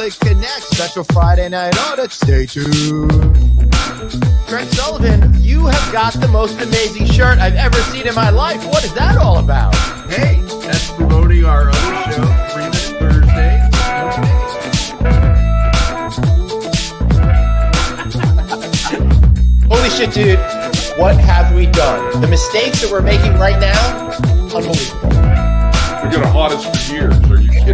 Click Connect special Friday night audit. Stay tuned. Craig Sullivan, you have got the most amazing shirt I've ever seen in my life. What is that all about? Hey, that's promoting our other show, 3 Minute Thursday. Holy shit, dude. What have we done? The mistakes that we're making right now, unbelievable. We're going to haunt us for years. Are you kidding?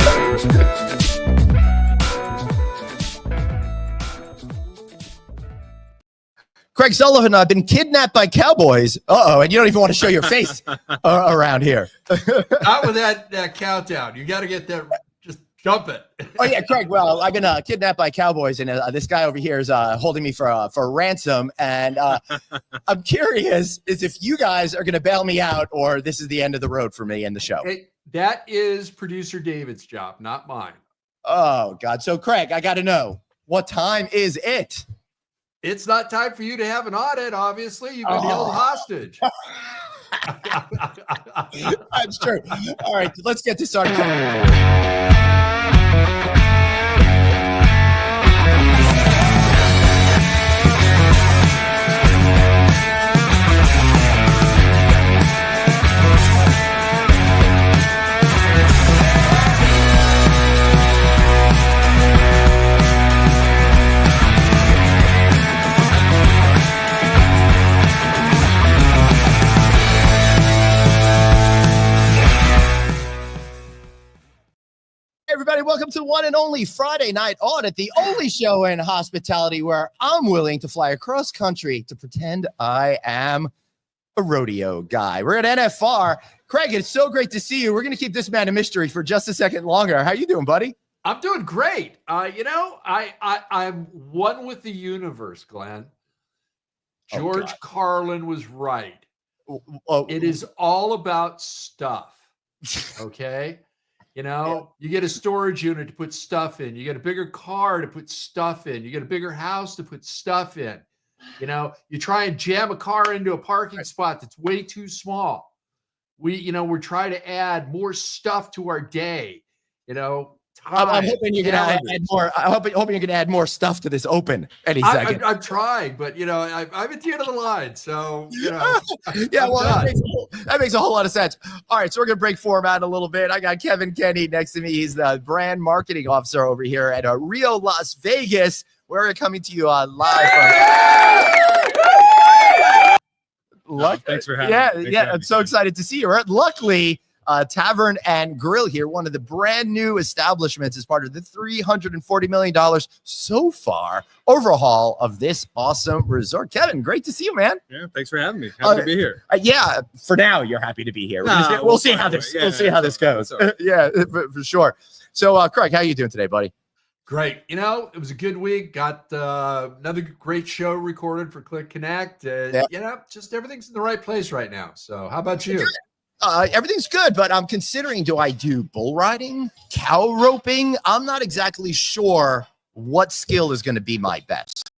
Craig Sullivan, I've been kidnapped by cowboys. Uh-oh, and you don't even want to show your face around here. Not with that countdown. You got to get that. Just jump it. Oh, yeah, Craig. Well, I've been kidnapped by cowboys, and this guy over here is holding me for ransom. And I'm curious is if you guys are going to bail me out or this is the end of the road for me in the show. Hey, that is producer David's job, not mine. Oh, God. So, Craig, I got to know, what time is it? It's not time for you to have an audit, obviously. You've been held hostage. I'm sure. All right, let's get this started. Everybody, welcome to one and only Friday Night Audit, the only show in hospitality where I'm willing to fly across country to pretend I am a rodeo guy. We're at NFR. Craig, it's so great to see you. We're going to keep this man a mystery for just a second longer. How you doing, buddy? I'm doing great. I'm one with the universe, Glenn. George Carlin was right. It is all about stuff. Okay. You get a storage unit to put stuff in. You get a bigger car to put stuff in. You get a bigger house to put stuff in. You try and jam a car into a parking spot that's way too small. We're trying to add more stuff to our day. I'm hoping you're going to add more. I'm hoping you're going to add more stuff to this open any second. I'm trying, but I'm at the end of the line, so yeah. Well, that makes a whole lot of sense. All right, so we're going to break format a little bit. I got Kevin Kenny next to me. He's the brand marketing officer over here at Rio Las Vegas. We're coming to you live. Thanks for having me. I'm so excited to see you. We're at Luckily Tavern and Grill here, one of the brand new establishments as part of the $340 million so far overhaul of this awesome resort. Kevin, great to see you, man. Yeah, thanks for having me. Happy to be here. Yeah, for now you're happy to be here. We'll see how this goes. Yeah, for sure. So, Craig, how are you doing today, buddy? Great. It was a good week. Got another great show recorded for Click Connect. Just everything's in the right place right now. So, how about you? Everything's good, but I'm considering, do I do bull riding, cow roping? I'm not exactly sure what skill is going to be my best.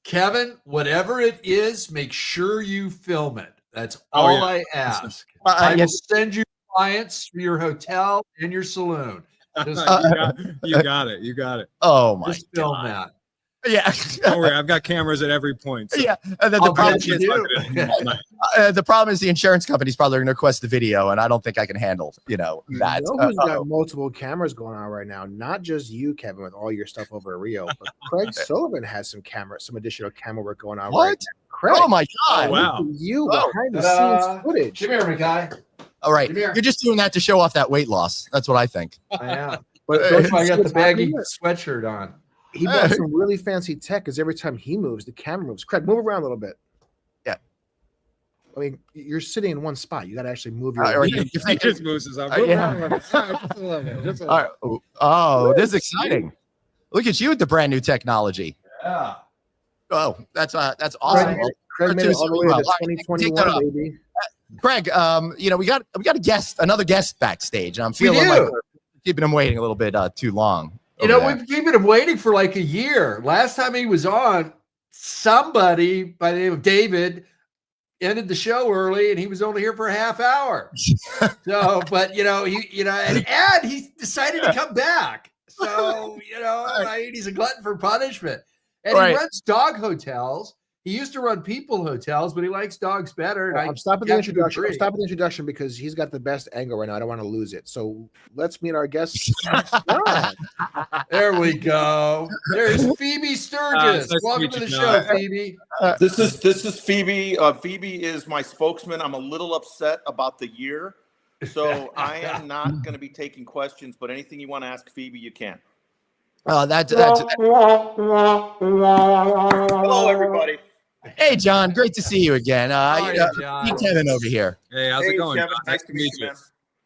Kevin, whatever it is, make sure you film it. That's all I ask. I will send you clients for your hotel and your saloon. You got it. Oh my Just film that. Yeah. Don't worry, I've got cameras at every point. So. Yeah. And then the problem is the insurance company's probably going to request the video, and I don't think I can handle, that. Who's got multiple cameras going on right now? Not just you, Kevin, with all your stuff over at Rio, but Craig Sullivan has some additional camera work going on right now. Craig, oh my God. Oh, wow. You behind the scenes footage. Come here, my guy. All right. You're just doing that to show off that weight loss. That's what I think. I am. But that's why I got the baggy sweatshirt on. He bought some really fancy tech because every time he moves, the camera moves. Craig, move around a little bit. Yeah. I mean, you're sitting in one spot. You got to actually move your He just moves his arm. Oh, this is exciting. Look at you with the brand new technology. Yeah. Oh, that's awesome. Craig made it all the way to 2021, baby. Craig, we got another guest backstage, and I'm feeling like we're keeping him waiting a little bit too long. We've keeping him waiting for like a year. Last time he was on, somebody by the name of David ended the show early, and he was only here for a half hour. So, but he decided to come back. So, he's a glutton for punishment. And Right. he runs dog hotels. He used to run people hotels, but he likes dogs better. And I'm stopping the have to introduction. I'm agree. stopping the introduction because he's got the best angle right now. I don't want to lose it. So let's meet our guest. There we go. There's Phoebe Sturgess. nice to Welcome meet to the you, show, John. Phoebe. This is Phoebe. Phoebe is my spokesman. I'm a little upset about the year, so I am not going to be taking questions. But anything you want to ask Phoebe, you can. That's Hello, everybody. Hey, John. Great to see you again. Hi, John. Meet Kevin over here. Hey, how's it going? Kevin. John? Nice to meet you, man.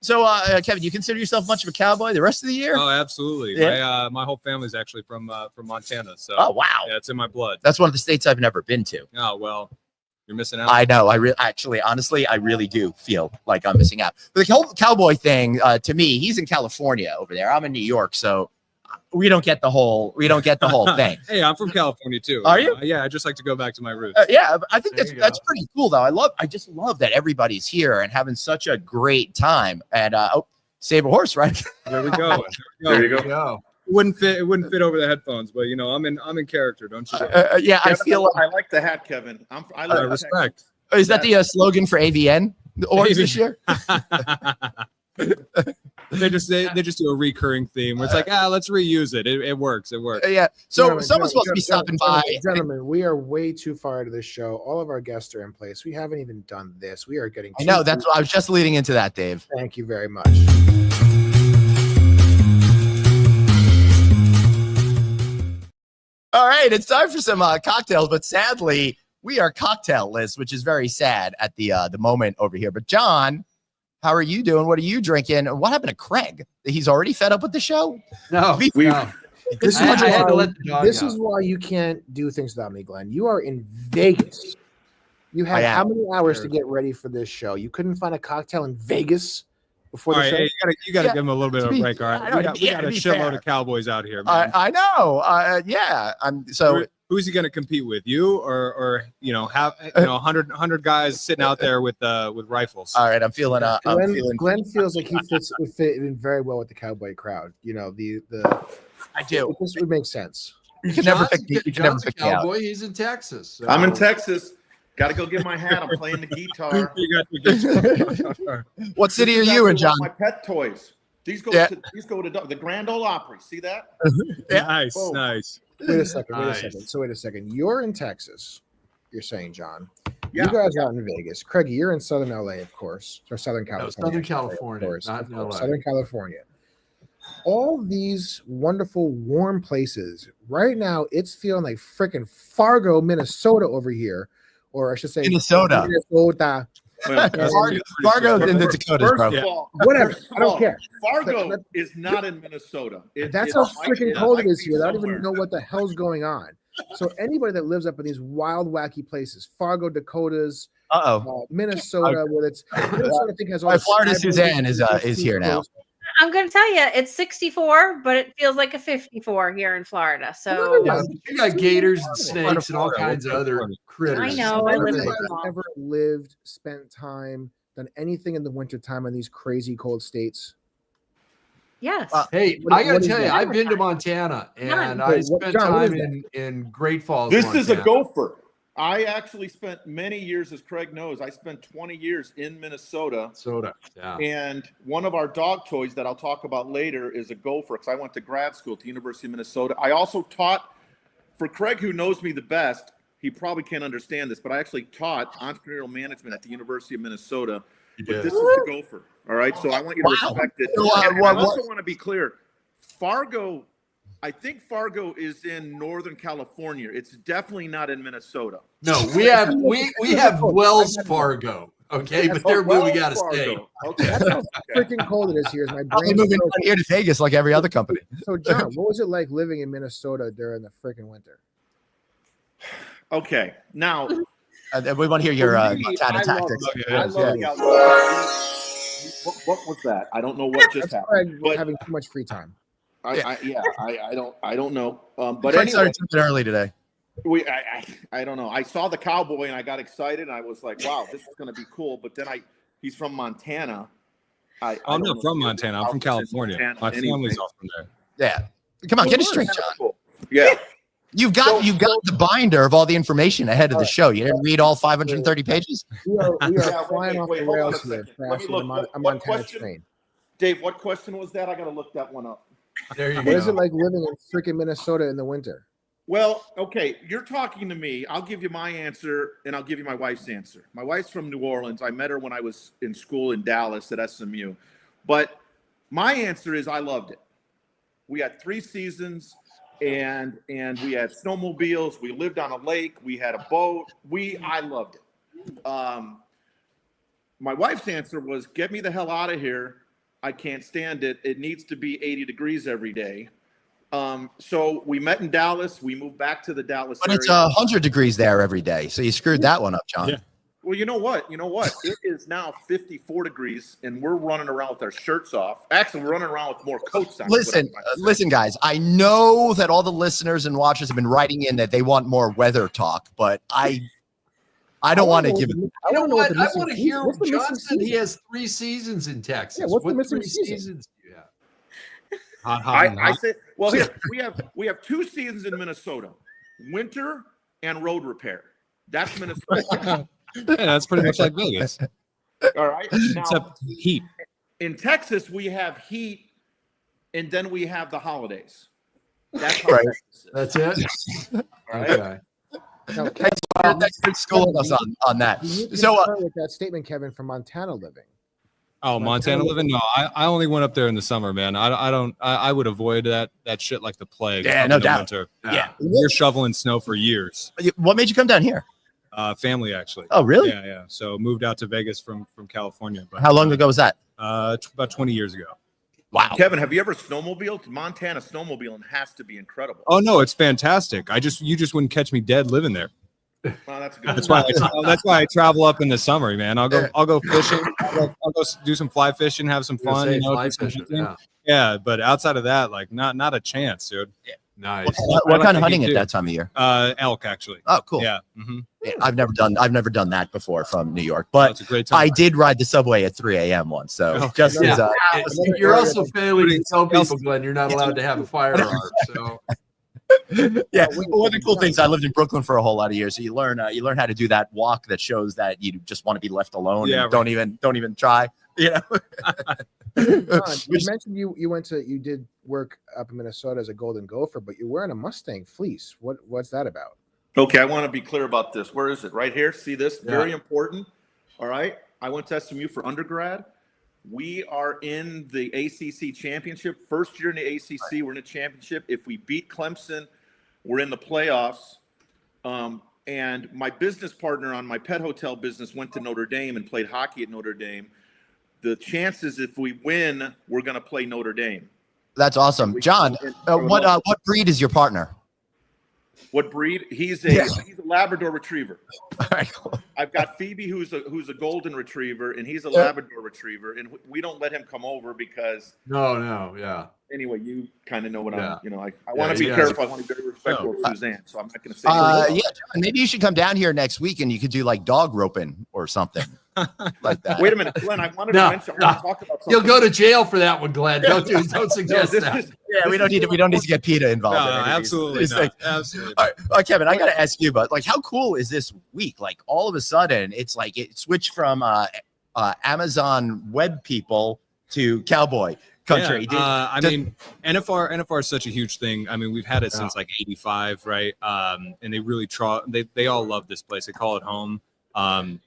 So, Kevin, you consider yourself much of a cowboy the rest of the year? Oh, absolutely. Yeah. My whole family's actually from Montana, so Oh, wow. yeah, it's in my blood. That's one of the states I've never been to. Oh well, you're missing out. I know. Honestly, I really do feel like I'm missing out. But the whole cowboy thing, to me, he's in California over there. I'm in New York, so we don't get the whole thing. Hey, I'm from California too. Are you? Yeah, I just like to go back to my roots. Yeah, I think There that's you that's go. pretty cool though. I just love that everybody's here and having such a great time. And save a horse, right? There we go. There you There go. you go. It wouldn't fit over the headphones, but I'm in character, don't you? Yeah, I Kevin, feel I like the hat, Kevin. I like the Respect. is that the slogan for AVN awards this year? They just do a recurring theme where it's like, let's reuse it. It works. It works. Yeah. So Gentlemen, someone's supposed to be stopping by. Gentlemen, we are way too far into this show. All of our guests are in place. We haven't even done this. We are getting. I know that's what I was just leading into that, Dave. Thank you very much. All right, it's time for some cocktails, but sadly, we are cocktailless, which is very sad at the moment over here. But John, how are you doing? What are you drinking? What happened to Craig? He's already fed up with the show? No, We- no. This I is had to why- let the dog This out. is why you can't do things without me, Glenn. You are in Vegas. You I had am. how many hours to get ready for this show? You couldn't find a cocktail in Vegas before All the right, show. hey, you gotta Yeah, give them a little bit to of a be- break. All I right, know, we got to a be shitload fair. of cowboys out here, man. I know. Yeah. So Who's he gonna compete with? You or have 100 guys sitting out there with rifles? all right, I'm feeling. Glenn feels like he would fit in very well with the cowboy crowd. I do. This would make sense. You can never John's- pick me. You can never John's a pick me out. cowboy. He's in Texas. So. I'm in Texas. Got to go get my hat. I'm playing the guitar. What city are This is you in, actually John? one of My pet toys. These go Yeah. to the Grand Ole Opry. See that? Yeah. Nice, Whoa. nice. Wait a second. Nice. So wait a second. You're in Texas. You're saying, John. Yeah. You guys are out in Vegas. Craig, you're in Southern LA, of course, or Southern No, California. Southern I should say, California, of course, not of in course, LA. Southern California. All these wonderful warm places. Right now, it's feeling like freaking Fargo, Minnesota over here, or I should say Minnesota. Minnesota. Fargo's in the Dakotas, First bro. of all, Whatever. first of I don't all, care. Fargo is not in Minnesota. That's it how might- freaking it cold might it is be here. I don't somewhere. even know what the hell's going on. So anybody that lives up in these wild, wacky places, Fargo, Dakotas, Minnesota, where it's Minnesota, I think has all My the Florida cyber- Suzanne is here now. I'm going to tell you, it's 64, but it feels like a 54 here in Florida. So Yeah, you got gators and snakes and all kinds of other critters. I know. I live Anybody with that's them all. ever lived, spent time, done anything in the wintertime in these crazy cold states? Yes. Hey, What- I got what to is tell you, that? I've been to Montana and None. I Wait, what- spent John, what is time in Great Falls. This is a Montana. gopher. I actually spent many years, as Craig knows, I spent 20 years in Minnesota. Soda. Yeah. And one of our dog toys that I'll talk about later is a gopher, because I went to grad school at the University of Minnesota. I also taught, for Craig, who knows me the best, he probably can't understand this, but I actually taught entrepreneurial management at the University of Minnesota. You But did. this is the gopher. All right. So I want you to Wow. respect it. So, And I what- also want to be clear. Fargo, I think Fargo is in Northern California. It's definitely not in Minnesota. No, we have Wells Fargo. Okay, but they're where we Wells got to stay. Fargo. Okay. That's how freaking cold it is here. Is my I'll be brain moving from here to Vegas like every other company. So, John, what was it like living in Minnesota during the freaking winter? Okay. Now, We want to hear your for me, Montana I tactics. love Yeah. the outdoors. What was that? I don't know what just That's happened. Craig But having too much free time. I don't know. But Craig anyway, started something early today. I don't know. I saw the cowboy and I got excited. And I was like, wow, this is going to be cool. But then he's from Montana. I'm not from Montana. I'm from California. My family's all from there. Yeah. Come on, get it straight, John. Yeah. You've got the binder of all the information ahead of the show. You didn't read all 530 pages? We are Yeah, flying off the hold on a rails here. second. Let me Crashing look. a What Montana question? train. Dave, what question was that? I got to look that one up. There you What go. is it like living in freaking Minnesota in the winter? Well, okay, you're talking to me. I'll give you my answer, and I'll give you my wife's answer. My wife's from New Orleans. I met her when I was in school in Dallas at SMU. But my answer is I loved it. We had 3 seasons, and we had snowmobiles. We lived on a lake. We had a boat. I loved it. My wife's answer was, get me the hell out of here. I can't stand it. It needs to be 80 degrees every day. So we met in Dallas. We moved back to the Dallas But area. it's 100 degrees there every day. So you screwed that one up, John. Yeah. Well, you know what? It is now 54 degrees, and we're running around with our shirts off. Actually, we're running around with more coats on. Listen, guys. I know that all the listeners and watchers have been writing in that they want more weather talk, but I don't want to give it. You know what? I want to hear. What's the missing John said he season? has 3 seasons in Texas. Yeah, what's the what missing 3 season? seasons do you have? I said, well, here we have 2 seasons in Minnesota: winter and road repair. That's Minnesota. Yeah, that's pretty much like Vegas, All right. Now, except heat. in Texas, we have heat, and then we have the holidays. That's how Right. Texas is. That's it. All right. Okay. Now, Thanks for schooling us on that. you need to So, concur with that statement, Kevin, from Montana living. Oh, Montana living? No, I only went up there in the summer, man. I would avoid that shit like the plague. Yeah, up no in the doubt. winter. Yeah. We're shoveling snow for years. What made you come down here? Family, actually. Oh, really? Yeah. So moved out to Vegas from California. But How long ago was that? about 20 years ago. Wow. Kevin, have you ever snowmobiled? Montana snowmobiling has to be incredible. Oh no, it's fantastic. You just wouldn't catch me dead living there. Well, that's a good. That's why I travel up in the summer, man. I'll go fishing. I'll go do some fly fishing, have some fun. Say You know, fly do some fishing, hunting. yeah. Yeah, but outside of that, like not a chance, dude. Nice. What I kind of like hunting it at too. that time of year? Elk actually. Oh, cool. Yeah. Mm-hmm. Yeah, I've never done that before from New York, but That's a great time. I did ride the subway at 3 a.m. once. So Okay. just Yeah. as You're also failing to tell people, Glenn, you're not allowed to have a firearm. So yeah. One of the cool things, I lived in Brooklyn for a whole lot of years, so you learn how to do that walk that shows that you just want to be left alone. Yeah, and don't even try. You know. John, you mentioned you did work up in Minnesota as a Golden Gopher, but you're wearing a Mustang fleece. What's that about? Okay, I want to be clear about this. Where is it? Right here. See this? Yeah. Very important. All right. I went to SMU for undergrad. We are in the ACC championship. First year in the ACC, we're in the championship. If we beat Clemson, we're in the playoffs. And my business partner on my pet hotel business went to Notre Dame and played hockey at Notre Dame. The chances, if we win, we're going to play Notre Dame. That's awesome, John. What breed is your partner? What breed? He's a Labrador Retriever. All right, cool. I've got Phoebe, who's a Golden Retriever, and he's a Labrador Retriever, and we don't let him come over because yeah. anyway, you kind of know what Yeah. I want to be careful. I want to be very respectful of Suzanne, so I'm not going to say. Yeah, John, maybe you should come down here next week and you could do like dog roping or something like that. Wait a minute, Glenn. I wanted to mention. I want to talk about something. You'll go to jail for that one, Glenn. Don't suggest that. Yeah, we don't need to get PETA involved. No, in any of these. absolutely It's not. like- Absolutely. All right, Kevin, I got to ask you about like how cool is this week? Like all of a sudden, it's like it switched from Amazon web people to cowboy country. Yeah, I mean, NFR is such a huge thing. I mean, we've had it since like '85, right? And they really they all love this place. They call it home.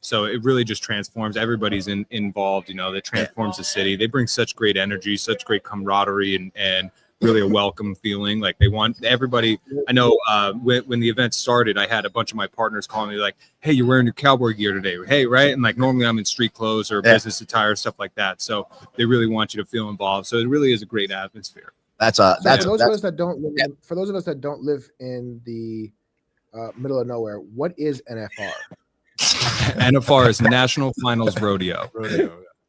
So it really just transforms. Everybody's involved. You know, that transforms the city. They bring such great energy, such great camaraderie, and really a welcome feeling. Like they want everybody. I know when the event started, I had a bunch of my partners calling me like, "Hey, you're wearing your cowboy gear today." Hey, right? And like normally I'm in street clothes or business attire, stuff like that. So they really want you to feel involved. So it really is a great atmosphere. For those of us that don't live in the middle of nowhere, what is NFR? NFR is National Finals Rodeo.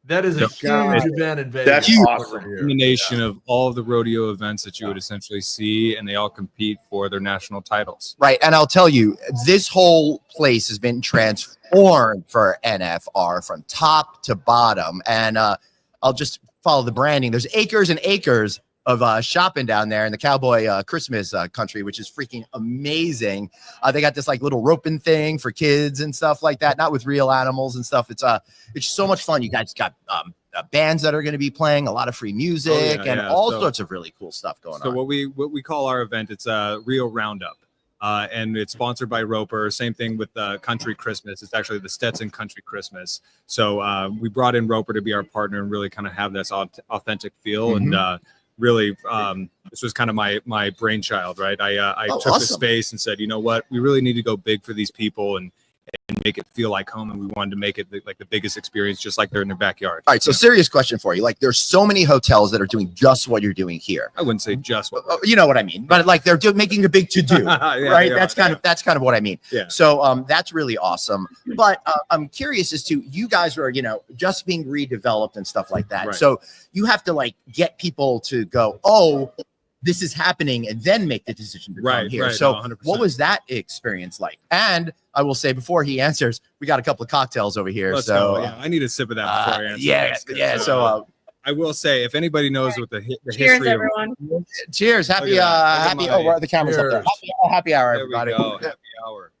That is a huge event in Vegas. That's awesome. Combination of all of the rodeo events that you would essentially see, and they all compete for their national titles. Right. And I'll tell you, this whole place has been transformed for NFR from top to bottom. And I'll just follow the branding. There's acres and acres shopping down there in the cowboy Christmas country, which is freaking amazing. They got this like little roping thing for kids and stuff like that, not with real animals and stuff. It's so much fun. You guys got bands that are going to be playing, a lot of free music, and all sorts of really cool stuff going on. So what we call our event, it's a Rio Roundup. And it's sponsored by Roper. Same thing with Country Christmas. It's actually the Stetson Country Christmas. So we brought in Roper to be our partner and really kind of have this authentic feel. And really, this was kind of my brainchild, right? I took the space and said, you know what, we really need to go big for these people and make it feel like home. And we wanted to make it like the biggest experience, just like they're in their backyard. All right. So serious question for you. Like there's so many hotels that are doing just what you're doing here. I wouldn't say just what, you know what I mean, but like they're making a big to-do, right? That's kind of what I mean. Yeah. So that's really awesome. But I'm curious as to, you guys are, just being redeveloped and stuff like that. Right. So you have to like get people to go, oh, this is happening, and then make the decision to come here. So 100%. what was that experience like? And I will say, before he answers, we got a couple of cocktails over here. Let's so go. Yeah, I need a sip of that before I answer. Yeah. So I will say, if anybody knows what the Cheers, history everyone. cheers. Happy the camera's up there. Happy hour, everybody. There we go. Happy hour.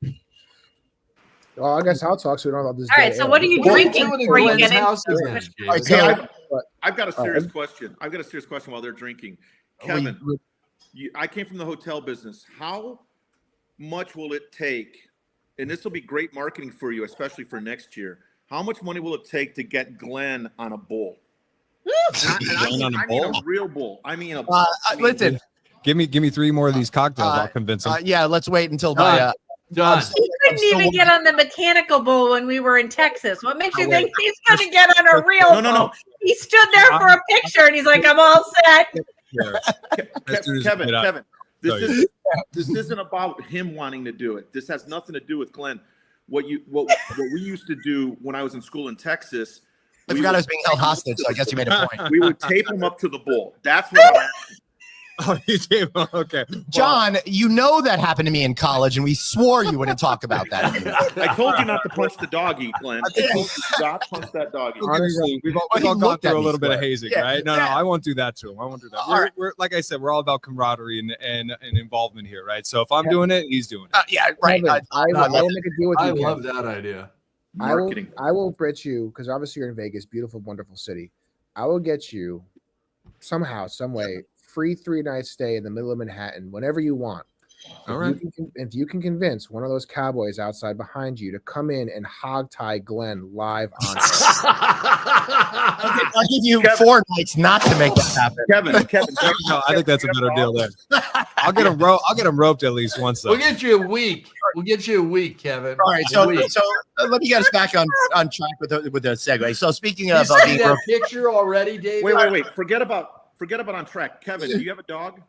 Well, I guess I'll talk so we don't know about this. All right. So what are you drinking before you get into it? Hey, I've got a serious question. I've got a serious question while they're drinking. Kevin, I came from the hotel business. How much will it take, and this will be great marketing for you, especially for next year, how much money will it take to get Glenn on a bull? I mean a real bull. I mean listen, give me 3 more of these cocktails. I'll convince him. Yeah, let's wait until my Done. He couldn't even get on the mechanical bull when we were in Texas. What makes you think he's going to get on a real bull? No. He stood there for a picture and he's like, I'm all set. Kevin, this isn't about him wanting to do it. This has nothing to do with Glenn. What we used to do when I was in school in Texas. I forgot I was being held hostage, so I guess you made a point. We would tape him up to the bull. That's what I'm asking. Oh, you did? Okay. John, you know that happened to me in college, and we swore you wouldn't talk about that. I told you not to punch the doggy, Glenn. I told you not punch that doggy. Honestly, we've all gone through a little bit of hazing, right? No, I won't do that to him. I won't do that. We're like I said, we're all about camaraderie and involvement here, right? So if I'm doing it, he's doing it. Yeah, right. I will make a deal with you. I love that idea. Marketing. I will bet you, because obviously you're in Vegas, beautiful, wonderful city. I will get you somehow, some way, free 3-night stay in the middle of Manhattan whenever you want. All right. If you can convince one of those cowboys outside behind you to come in and hog tie Glenn live on I'll give you 4 nights not to make that happen. Kevin. No, I think that's a better deal there. I'll get him roped at least once. Though. We'll get you a week. Kevin. All right, so let me get us back on track with the segue. So speaking of being that picture already, David. Wait. Forget about on track. Kevin, do you have a dog?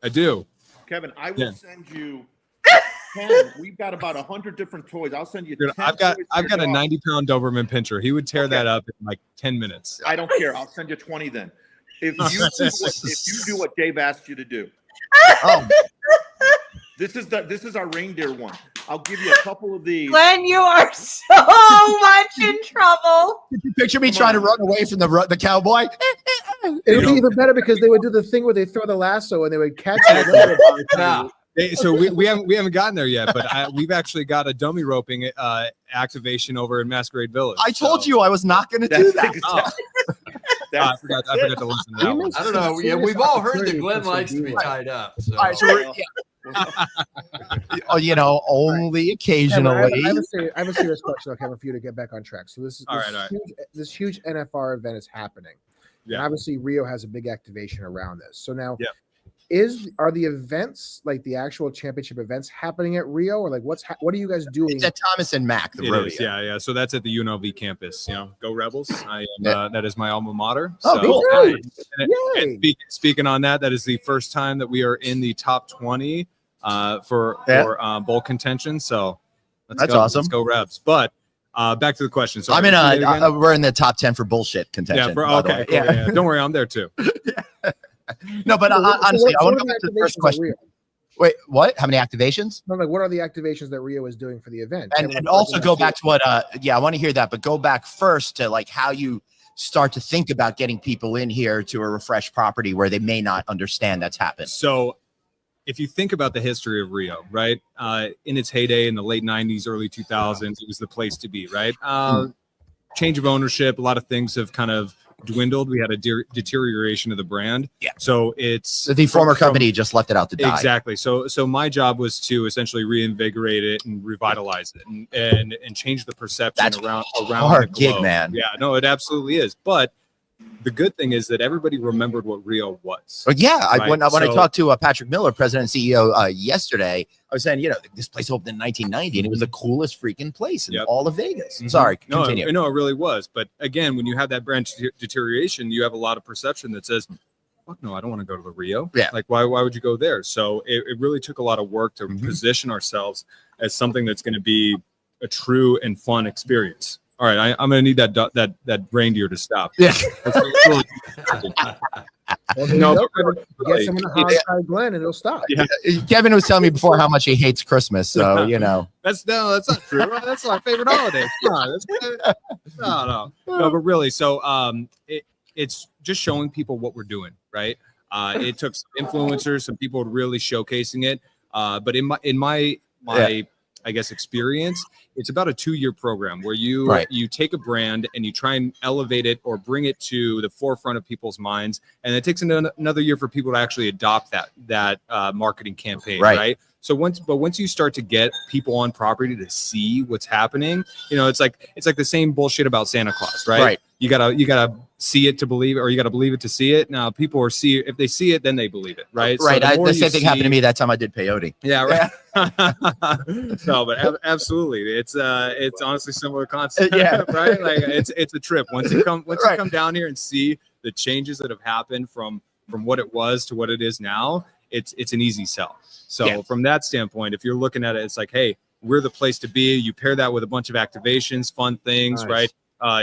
I do. Kevin, I will send you 10. We've got about 100 different toys. I'll send you 10. I've got a 90-pound Doberman Pinscher. He would tear that up in like 10 minutes. I don't care. I'll send you 20 then. If you do what Dave asked you to do. This is our reindeer one. I'll give you a couple of these. Glenn, you are so much in trouble. Did you picture me trying to run away from the cowboy? It would be even better because they would do the thing where they throw the lasso and they would catch it. So we haven't gotten there yet, but we've actually got a dummy roping activation over in Masquerade Village. I told you I was not going to do that. I forgot to listen to that one. I don't know. Yeah, we've all heard that Glenn likes to be tied up. So. All right, so only occasionally. I have a serious question, Kevin, for you to get back on track. So this huge NFR event is happening. Yeah. And obviously Rio has a big activation around this. So now are the events, like the actual championship events, happening at Rio, or like what are you guys doing? It's at Thomas and Mack, the rodeo. Yeah. So that's at the UNLV campus. Go Rebels! I am, that is my alma mater. Oh, so, cool! And speaking on that is the first time that we are in the top 20 for bowl contention. So that's awesome. Let's go Rebs! But back to the question. So we're in the top 10 for bullshit contention. Okay. Cool. Yeah. Don't worry, I'm there too. No, but honestly, I want to go back to the first question. Wait, what? How many activations? No, like what are the activations that Rio is doing for the event? And also go back to what I want to hear that, but go back first to like how you start to think about getting people in here to a refreshed property where they may not understand that's happened? So if you think about the history of Rio, right, in its heyday in the late 90s, early 2000s, it was the place to be, right? Change of ownership, a lot of things have kind of dwindled. We had a deterioration of the brand. Yeah. So it's the former company just left it out to die. Exactly. So my job was to essentially reinvigorate it and revitalize it and change the perception around hard the gig, globe. man. Yeah, no, it absolutely is. But the good thing is that everybody remembered what Rio was. But yeah, right? when I talked to Patrick Miller, president and CEO, yesterday, I was saying, this place opened in 1990 and it was the coolest freaking place in all of Vegas. Sorry, continue. No, it really was. But again, when you have that brand deterioration, you have a lot of perception that says, fuck no, I don't want to go to the Rio. Yeah. Like, why would you go there? So it really took a lot of work to position ourselves as something that's going to be a true and fun experience. All right, I'm going to need that reindeer to stop. Yeah. Get someone to hire Glenn and it'll stop. Yeah. Kevin was telling me before how much he hates Christmas, so that's not true. That's my favorite holiday. No, but really, so it's just showing people what we're doing, right? It took some influencers, some people really showcasing it. But in my I guess experience, it's about a 2-year program where you take a brand and you try and elevate it or bring it to the forefront of people's minds, and it takes another year for people to actually adopt that marketing campaign, right? So once you start to get people on property to see what's happening, it's like the same bullshit about Santa Claus, right? You gotta see it to believe it, or you gotta believe it to see it. Now people if they see it, then they believe it, right? Right. So the same thing happened to me that time I did peyote. Yeah, right. No, but absolutely, it's honestly similar concept. Yeah, right. Like it's a trip once you come down here and see the changes that have happened from what it was to what it is now. It's an easy sell. So from that standpoint, if you're looking at it, it's like, hey, we're the place to be. You pair that with a bunch of activations, fun things, right?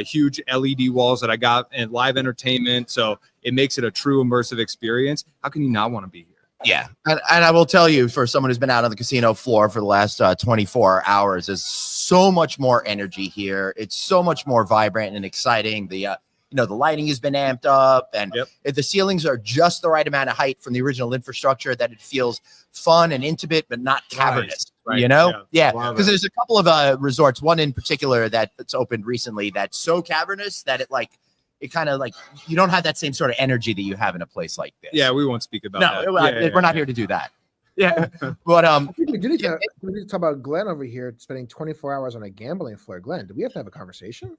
Huge LED walls that I got and live entertainment. So it makes it a true immersive experience. How can you not want to be here? Yeah. And I will tell you, for someone who's been out on the casino floor for the last 24 hours, there's so much more energy here. It's so much more vibrant and exciting. The lighting has been amped up, and the ceilings are just the right amount of height from the original infrastructure that it feels fun and intimate, but not cavernous. Right. Yeah. Because there's a couple of resorts, one in particular that's opened recently that's so cavernous that it kind of like you don't have that same sort of energy that you have in a place like this. Yeah, we won't speak about that. We're not here to do that. Yeah, but I think we need to talk about Glenn over here spending 24 hours on a gambling floor. Glenn, do we have to have a conversation?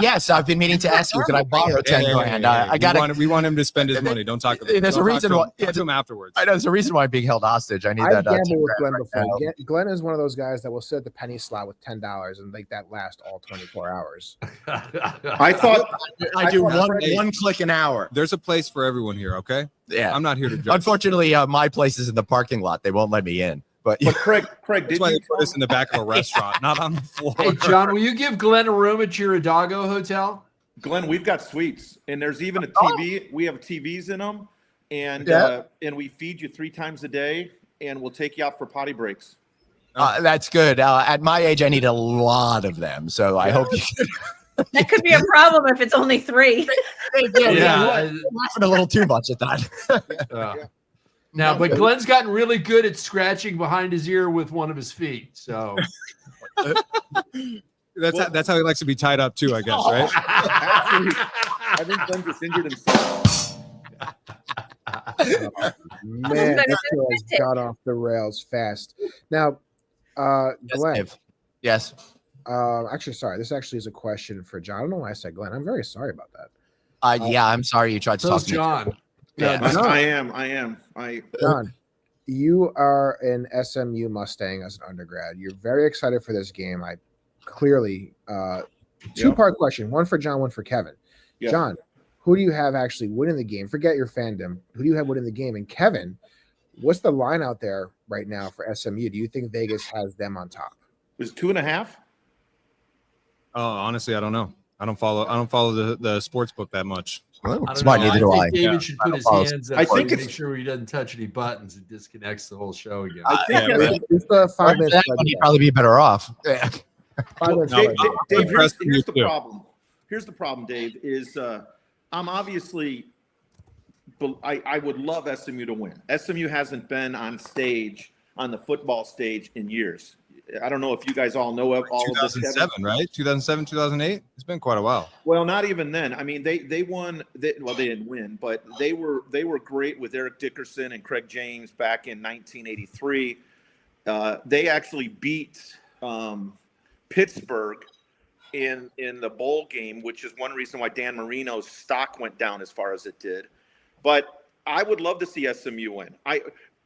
Yes, I've been meaning to ask you. Can I borrow 10 grand? We want him to spend his money. Don't talk about it. There's a reason why. Talk to him afterwards. I know there's a reason why I'm being held hostage. I need that. I gamble with Glenn before. Glenn is one of those guys that will sit at the penny slot with $10 and make that last all 24 hours. I thought I do one click an hour. There's a place for everyone here. Okay. Yeah, I'm not here to judge. Unfortunately, my place is in the parking lot. They won't let me in. But Craig, that's why they put us in the back of a restaurant, not on the floor. Hey, John, will you give Glenn a room at your Adogo hotel? Glenn, we've got suites, and there's even a TV. We have TVs in them, and we feed you 3 times a day, and we'll take you out for potty breaks. That's good. At my age, I need a lot of them, so I hope you can. That could be a problem if it's only 3. Laughing a little too much at that. Now, but Glenn's gotten really good at scratching behind his ear with one of his feet. So that's how he likes to be tied up too, I guess, right? I think Glenn just injured himself. Man, this show has got off the rails fast. Now, Glenn. Yes. Actually, sorry. This actually is a question for John. I don't know why I said Glenn. I'm very sorry about that. I'm sorry you tried to talk to me. John. Yeah, I am. John, you are an SMU Mustang as an undergrad. You're very excited for this game. I clearly 2-part question. One for John, one for Kevin. Yep. John, who do you have actually winning the game? Forget your fandom. Who do you have winning the game? And Kevin, what's the line out there right now for SMU? Do you think Vegas has them on top? Is 2.5? Oh, honestly, I don't know. I don't follow the sports book that much. Well, smart, neither do I. David should put his hands up to make sure he doesn't touch any buttons and disconnects the whole show again. I think it's the 5 minutes. He'd probably be better off. Dave, here's the problem. here's the problem, Dave, is I'm obviously, I would love SMU to win. SMU hasn't been on the football stage in years. I don't know if you guys all know all of this. 2007, right? 2007, 2008. It's been quite a while. Well, not even then. I mean, they won. They didn't win, but they were great with Eric Dickerson and Craig James back in 1983. They actually beat Pittsburgh in the bowl game, which is one reason why Dan Marino's stock went down as far as it did. But I would love to see SMU win.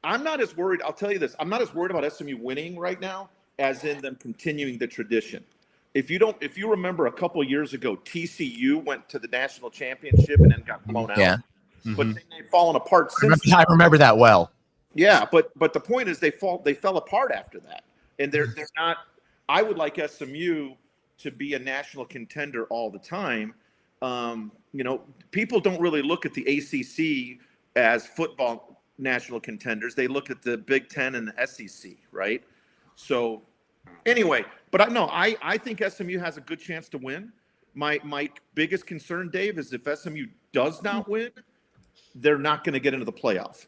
I'm not as worried. I'll tell you this. I'm not as worried about SMU winning right now as in them continuing the tradition. If you remember a couple of years ago, TCU went to the national championship and then got blown out. Yeah. But then they've fallen apart since. I remember that well. Yeah, but the point is they fell apart after that. And they're not. I would like SMU to be a national contender all the time. People don't really look at the ACC as football national contenders. They look at the Big Ten and the SEC, right? So anyway, but I think SMU has a good chance to win. My biggest concern, Dave, is if SMU does not win, they're not going to get into the playoff.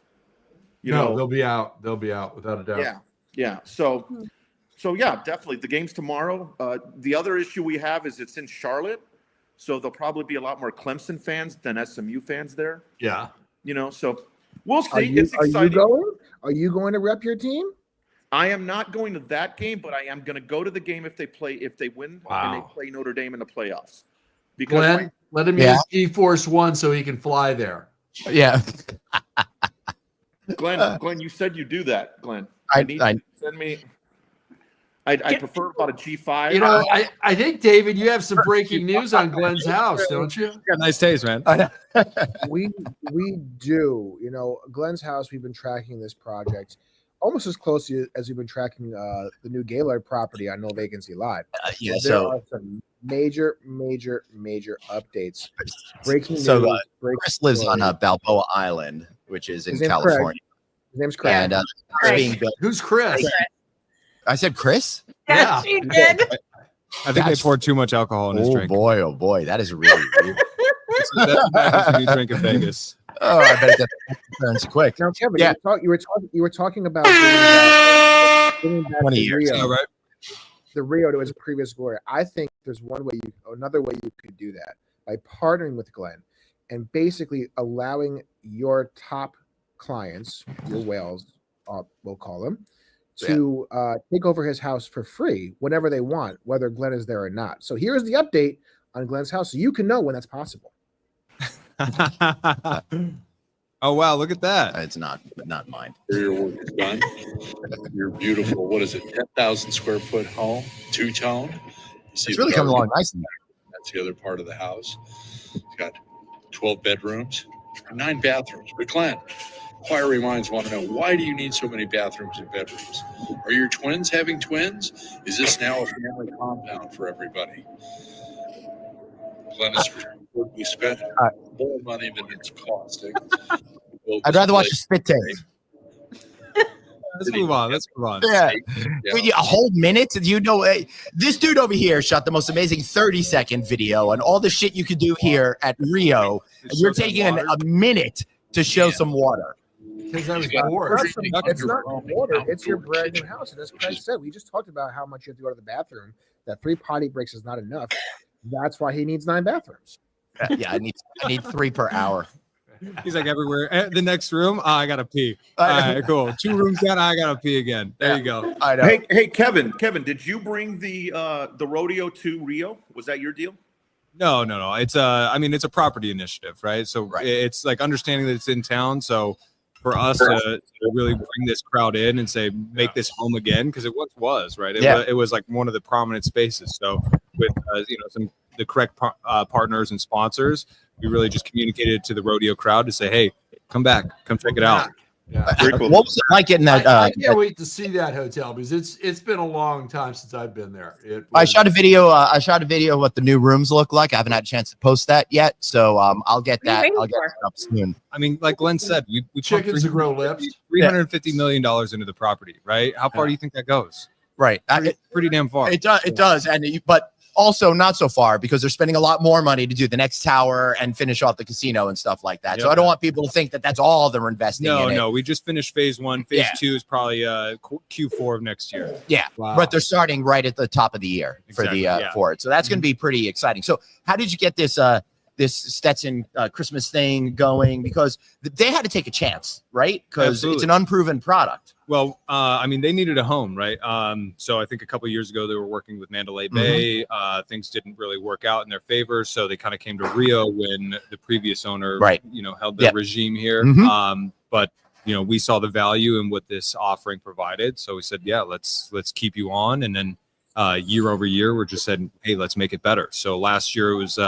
They'll be out. They'll be out without a doubt. Yeah. So yeah, definitely. The game's tomorrow. The other issue we have is it's in Charlotte, so there'll probably be a lot more Clemson fans than SMU fans there. Yeah. So we'll see. It's exciting. Are you going to rep your team? I am not going to that game, but I am going to go to the game if they win and they play Notre Dame in the playoffs. Because Glenn, let him use E-Force One so he can fly there. Yeah. Glenn, you said you do that, Glenn. Send me. I prefer about a G5. I think, David, you have some breaking news on Glenn's house, don't you? You got nice taste, man. We do. Glenn's house, we've been tracking this project almost as closely as we've been tracking the new Gaylord property on No Vacancy Live. There are some major updates. Breaking news. Chris lives on Balboa Island, which is in California. His name's Craig. And who's Chris? I said Chris? Yes, you did. I think they poured too much alcohol in his drink. Oh boy, that is really weird. That's what happens when you drink in Vegas. Oh, I bet that turns quick. Now, Kevin, you were talking about bringing back 20 the years. Riio, Right? the Riio to its previous glory. I think there's another way you could do that by partnering with Glenn and basically allowing your top clients, your whales, we'll call them, to take over his house for free whenever they want, whether Glenn is there or not. So here's the update on Glenn's house, so you can know when that's possible. Oh wow, look at that. It's not mine. Your work is done. Your beautiful, 10,000 square foot home, two-tone. It's really coming along nicely. That's the other part of the house. It's got 12 bedrooms, 9 bathrooms. But Glenn, inquiry minds want to know, why do you need so many bathrooms and bedrooms? Are your twins having twins? Is this now a family compound for everybody? Glenn is we spent more money than it's costing. I'd rather watch a spit take. Let's move on. Yeah. A whole minute? This dude over here shot the most amazing 30-second video on all the shit you could do here at Riio. And you're taking a minute to show some water. Because I was bored. It's not water. It's your brand new house. And as Craig said, we just talked about how much you have to go to the bathroom. That 3 potty breaks is not enough. That's why he needs 9 bathrooms. Yeah, I need 3 per hour. He's like everywhere. The next room, I gotta pee. All right, cool. 2 rooms down, I gotta pee again. There you go. I know. Hey, Kevin, did you bring the rodeo to Riio? Was that your deal? No. It's a property initiative, right? So it's like understanding that it's in town. So for us to really bring this crowd in and say, make this home again, because it once was, right? It was like one of the prominent spaces. So with the correct partners and sponsors, we really just communicated to the rodeo crowd to say, hey, come back, come check it out. Yeah. Very cool. What was it like getting that? I can't wait to see that hotel because it's been a long time since I've been there. I shot a video. Of what the new rooms look like. I haven't had a chance to post that yet, so I'll get that. I'll get that up soon. I mean, like Glenn said, we chickens to grow lips. $350 million into the property, right? How far do you think that goes? Right, Pretty damn far. It does, and but also not so far because they're spending a lot more money to do the next tower and finish off the casino and stuff like that. So I don't want people to think that that's all they're investing in. No, we just finished phase 1. Phase 2 is probably Q4 of next year. Yeah, but they're starting right at the top of the year for it. So that's going to be pretty exciting. So how did you get this this Stetson Christmas thing going? Because they had to take a chance, right? Because it's an unproven product. Well, I mean, they needed a home, right? So I think a couple of years ago, they were working with Mandalay Bay. Things didn't really work out in their favor. So they kind of came to Riio when the previous owner, held the regime here. But, we saw the value in what this offering provided. So we said, yeah, let's keep you on. And then year over year, we're just said, hey, let's make it better. So last year it was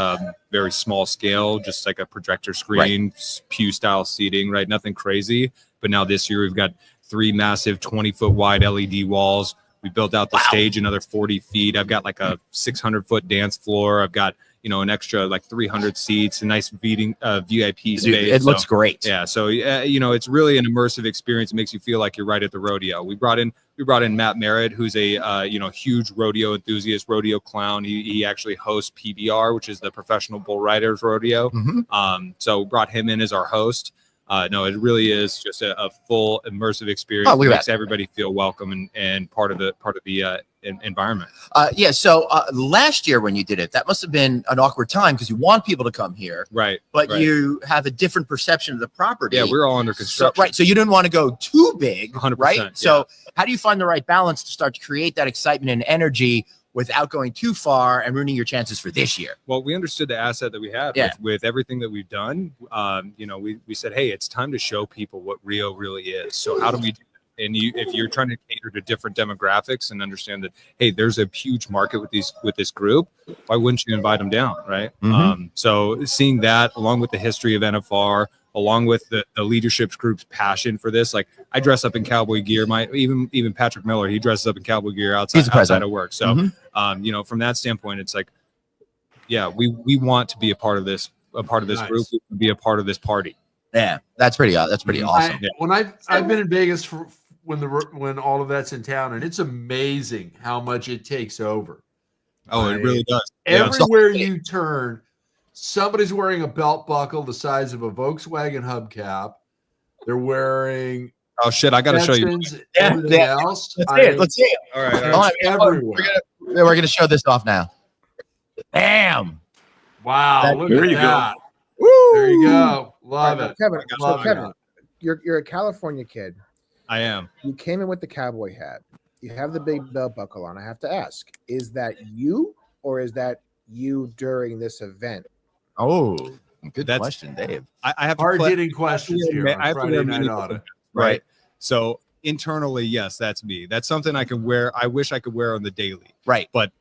very small scale, just like a projector screen, pew style seating, right? Nothing crazy. But now this year we've got 3 massive 20-foot wide LED walls. We built out the stage another 40 feet. I've got like a 600-foot dance floor. I've got, an extra like 300 seats, a nice VIP space. It looks great. Yeah. So, it's really an immersive experience. It makes you feel like you're right at the rodeo. We brought in Matt Merritt, who's a, huge rodeo enthusiast, rodeo clown. He actually hosts PBR, which is the Professional Bull Riders Rodeo. So brought him in as our host. No, it really is just a full immersive experience. It makes everybody feel welcome and part of the environment. So last year when you did it, that must have been an awkward time because you want people to come here, right? But you have a different perception of the property. Yeah, we're all under construction, so you didn't want to go too big, 100%, right? So how do you find the right balance to start to create that excitement and energy without going too far and ruining your chances for this year? Well, we understood the asset that we had with everything that we've done. We said, hey, it's time to show people what Riio really is. So how do we do that? And if you're trying to cater to different demographics and understand that, hey, there's a huge market with this group, why wouldn't you invite them down, right? So seeing that along with the history of NFR, along with the leadership group's passion for this, like I dress up in cowboy gear. Even Patrick Miller, he dresses up in cowboy gear outside of work. So, from that standpoint, it's like, yeah, we want to be a part of this group, be a part of this party. Yeah, that's pretty awesome. When I've been in Vegas for when all of that's in town, and it's amazing how much it takes over. Oh, it really does. Everywhere you turn, somebody's wearing a belt buckle the size of a Volkswagen hubcap. They're wearing. Oh shit! I got to show you. Everything else. Let's see it. All right. Everywhere. We're gonna show this off now. Bam! Wow! Look there at you that. go. Woo! There you go. Love it. Kevin, you're a California kid. I am. You came in with the cowboy hat. You have the big belt buckle on. I have to ask: is that you, or is that you during this event? Oh, good question, Dave. I have hard-hitting questions here. I have Friday night audit. Right. So internally, yes, that's me. That's something I can wear. I wish I could wear on the daily. Right. But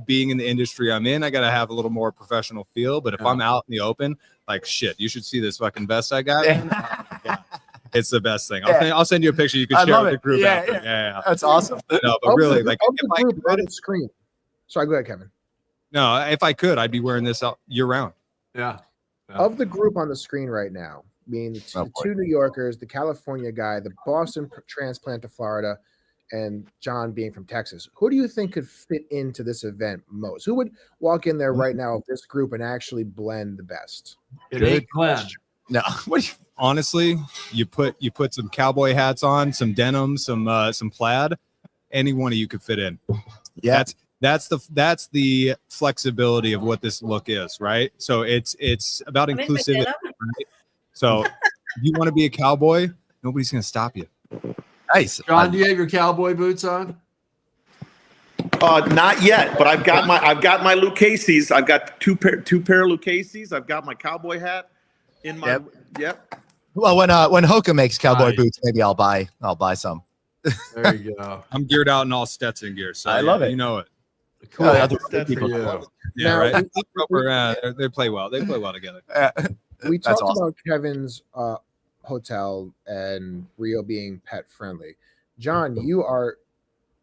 being in the industry I'm in, I got to have a little more professional feel. But if I'm out in the open, like shit, you should see this fucking vest I got. It's the best thing. I'll send you a picture. You can share with the group. Yeah. That's awesome. No, but really, like of the group on the screen. Sorry, go ahead, Kevin. No, if I could, I'd be wearing this out year round. Yeah. Of the group on the screen right now, being the 2 New Yorkers, the California guy, the Boston transplant to Florida, and John being from Texas, who do you think could fit into this event most? Who would walk in there right now of this group and actually blend the best? It ain't Glenn. No. Honestly, you put some cowboy hats on, some denim, some plaid. Any one of you could fit in. Yeah. That's the flexibility of what this look is, right? So it's about inclusivity, right? So if you want to be a cowboy, nobody's gonna stop you. Nice. John, do you have your cowboy boots on? Not yet, but I've got my Lucchese's. I've got two pair of Lucchese's. I've got my cowboy hat in my yep. Well, when Hoka makes cowboy boots, maybe I'll buy some. There you go. I'm geared out in all Stetson gear, so I love it. You know it. Cool. Yeah, right. They play well. They play well together. We talked about Kevin's hotel and Riio being pet friendly. John, you are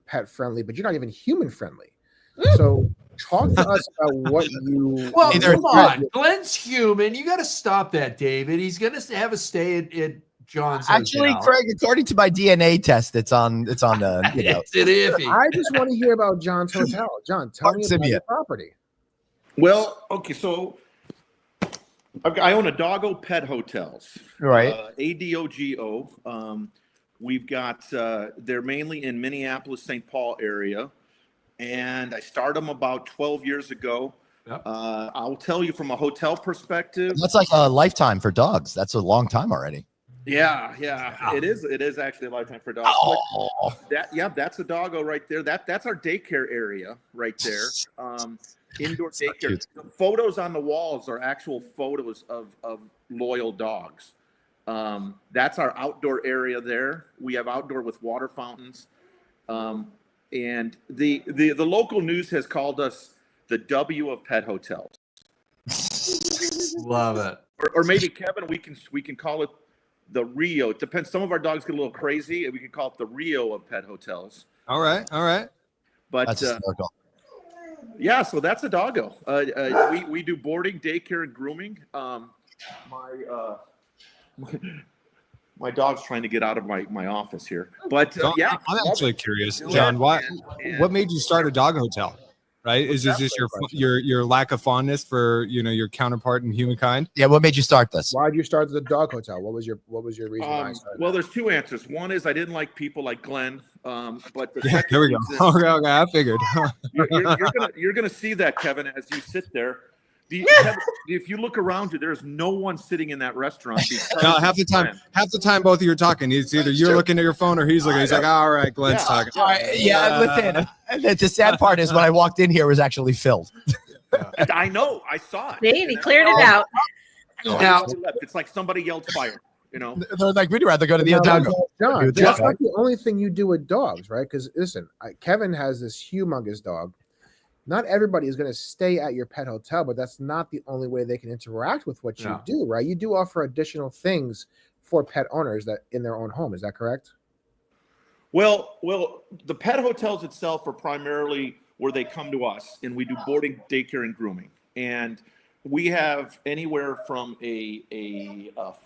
pet friendly, but you're not even human friendly. So talk to us about what you. Well, come on. Glenn's human. You got to stop that, David. He's going to have a stay at John's Actually, hotel. Craig, according to my DNA test, it's on the It's an iffy. I just want to hear about John's hotel. John, tell me about your property. Well, okay, so I own Adogo Pet Hotels, right? ADOGO. We've got they're mainly in Minneapolis, St. Paul area, and I started them about 12 years ago. Yep. I'll tell you from a hotel perspective. That's like a lifetime for dogs. That's a long time already. Yeah. It is actually a lifetime for dogs. Oh. That's a doggo right there. That's our daycare area right there. Indoor daycare. The photos on the walls are actual photos of loyal dogs. That's our outdoor area there. We have outdoor with water fountains. And the local news has called us the W of pet hotels. Love it. Or maybe Kevin, we can call it the Riio. It depends. Some of our dogs get a little crazy, and we can call it the Riio of pet hotels. All right. But yeah, so that's a doggo. We do boarding, daycare, and grooming. My dog's trying to get out of my office here. But I'm actually curious, John. What made you start a dog hotel? Right? Is this just your lack of fondness for your counterpart in humankind? Yeah. What made you start this? Why did you start the dog hotel? What was your reason why? Well, there's two answers. One is I didn't like people like Glenn. But there we go. Okay, I figured. you're gonna see that, Kevin, as you sit there. If you look around you, there's no one sitting in that restaurant. No, half the time, both of you are talking. It's either you're looking at your phone or he's looking. He's like, all right, Glenn's talking. Listen. The sad part is when I walked in here, it was actually filled. I know. I saw it. He cleared it out. Now it's like somebody yelled fire. They're like, we'd rather go to the Adogo. John, that's not the only thing you do with dogs, right? Because listen, Kevin has this humongous dog. Not everybody is going to stay at your pet hotel, but that's not the only way they can interact with what you do, right? You do offer additional things for pet owners that in their own home. Is that correct? Well, the pet hotels itself are primarily where they come to us, and we do boarding, daycare, and grooming. And we have anywhere from a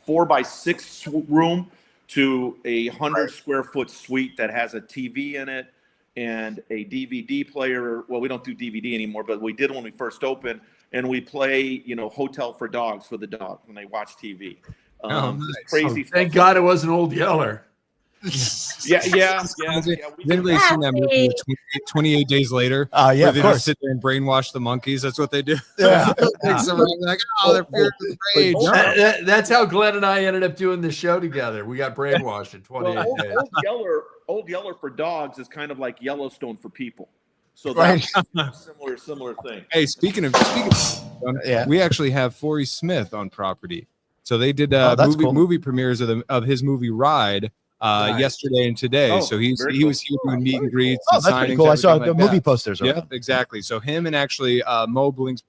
4x6 room to a 100 square foot suite that has a TV in it and a DVD player. Well, we don't do DVD anymore, but we did when we first opened, and we play, hotel for dogs for the dog when they watch TV. Nice. Crazy. Thank God it wasn't Old Yeller. Yeah. Has anybody seen that movie 28 Days Later? Yeah, of course. Sit there and brainwash the monkeys. That's what they do. Yeah. Like, they're fierce with rage. That's how Glenn and I ended up doing the show together. We got brainwashed in 28 days. Old Yeller for dogs is kind of like Yellowstone for people. So that's a similar thing. Hey, speaking of, we actually have Forey Smith on property. So they did movie premieres of his movie Ride yesterday and today. So he was here doing meet and greets. Oh, that's pretty cool. I saw the movie posters. Right? Yeah, exactly. So him and actually Mo Brings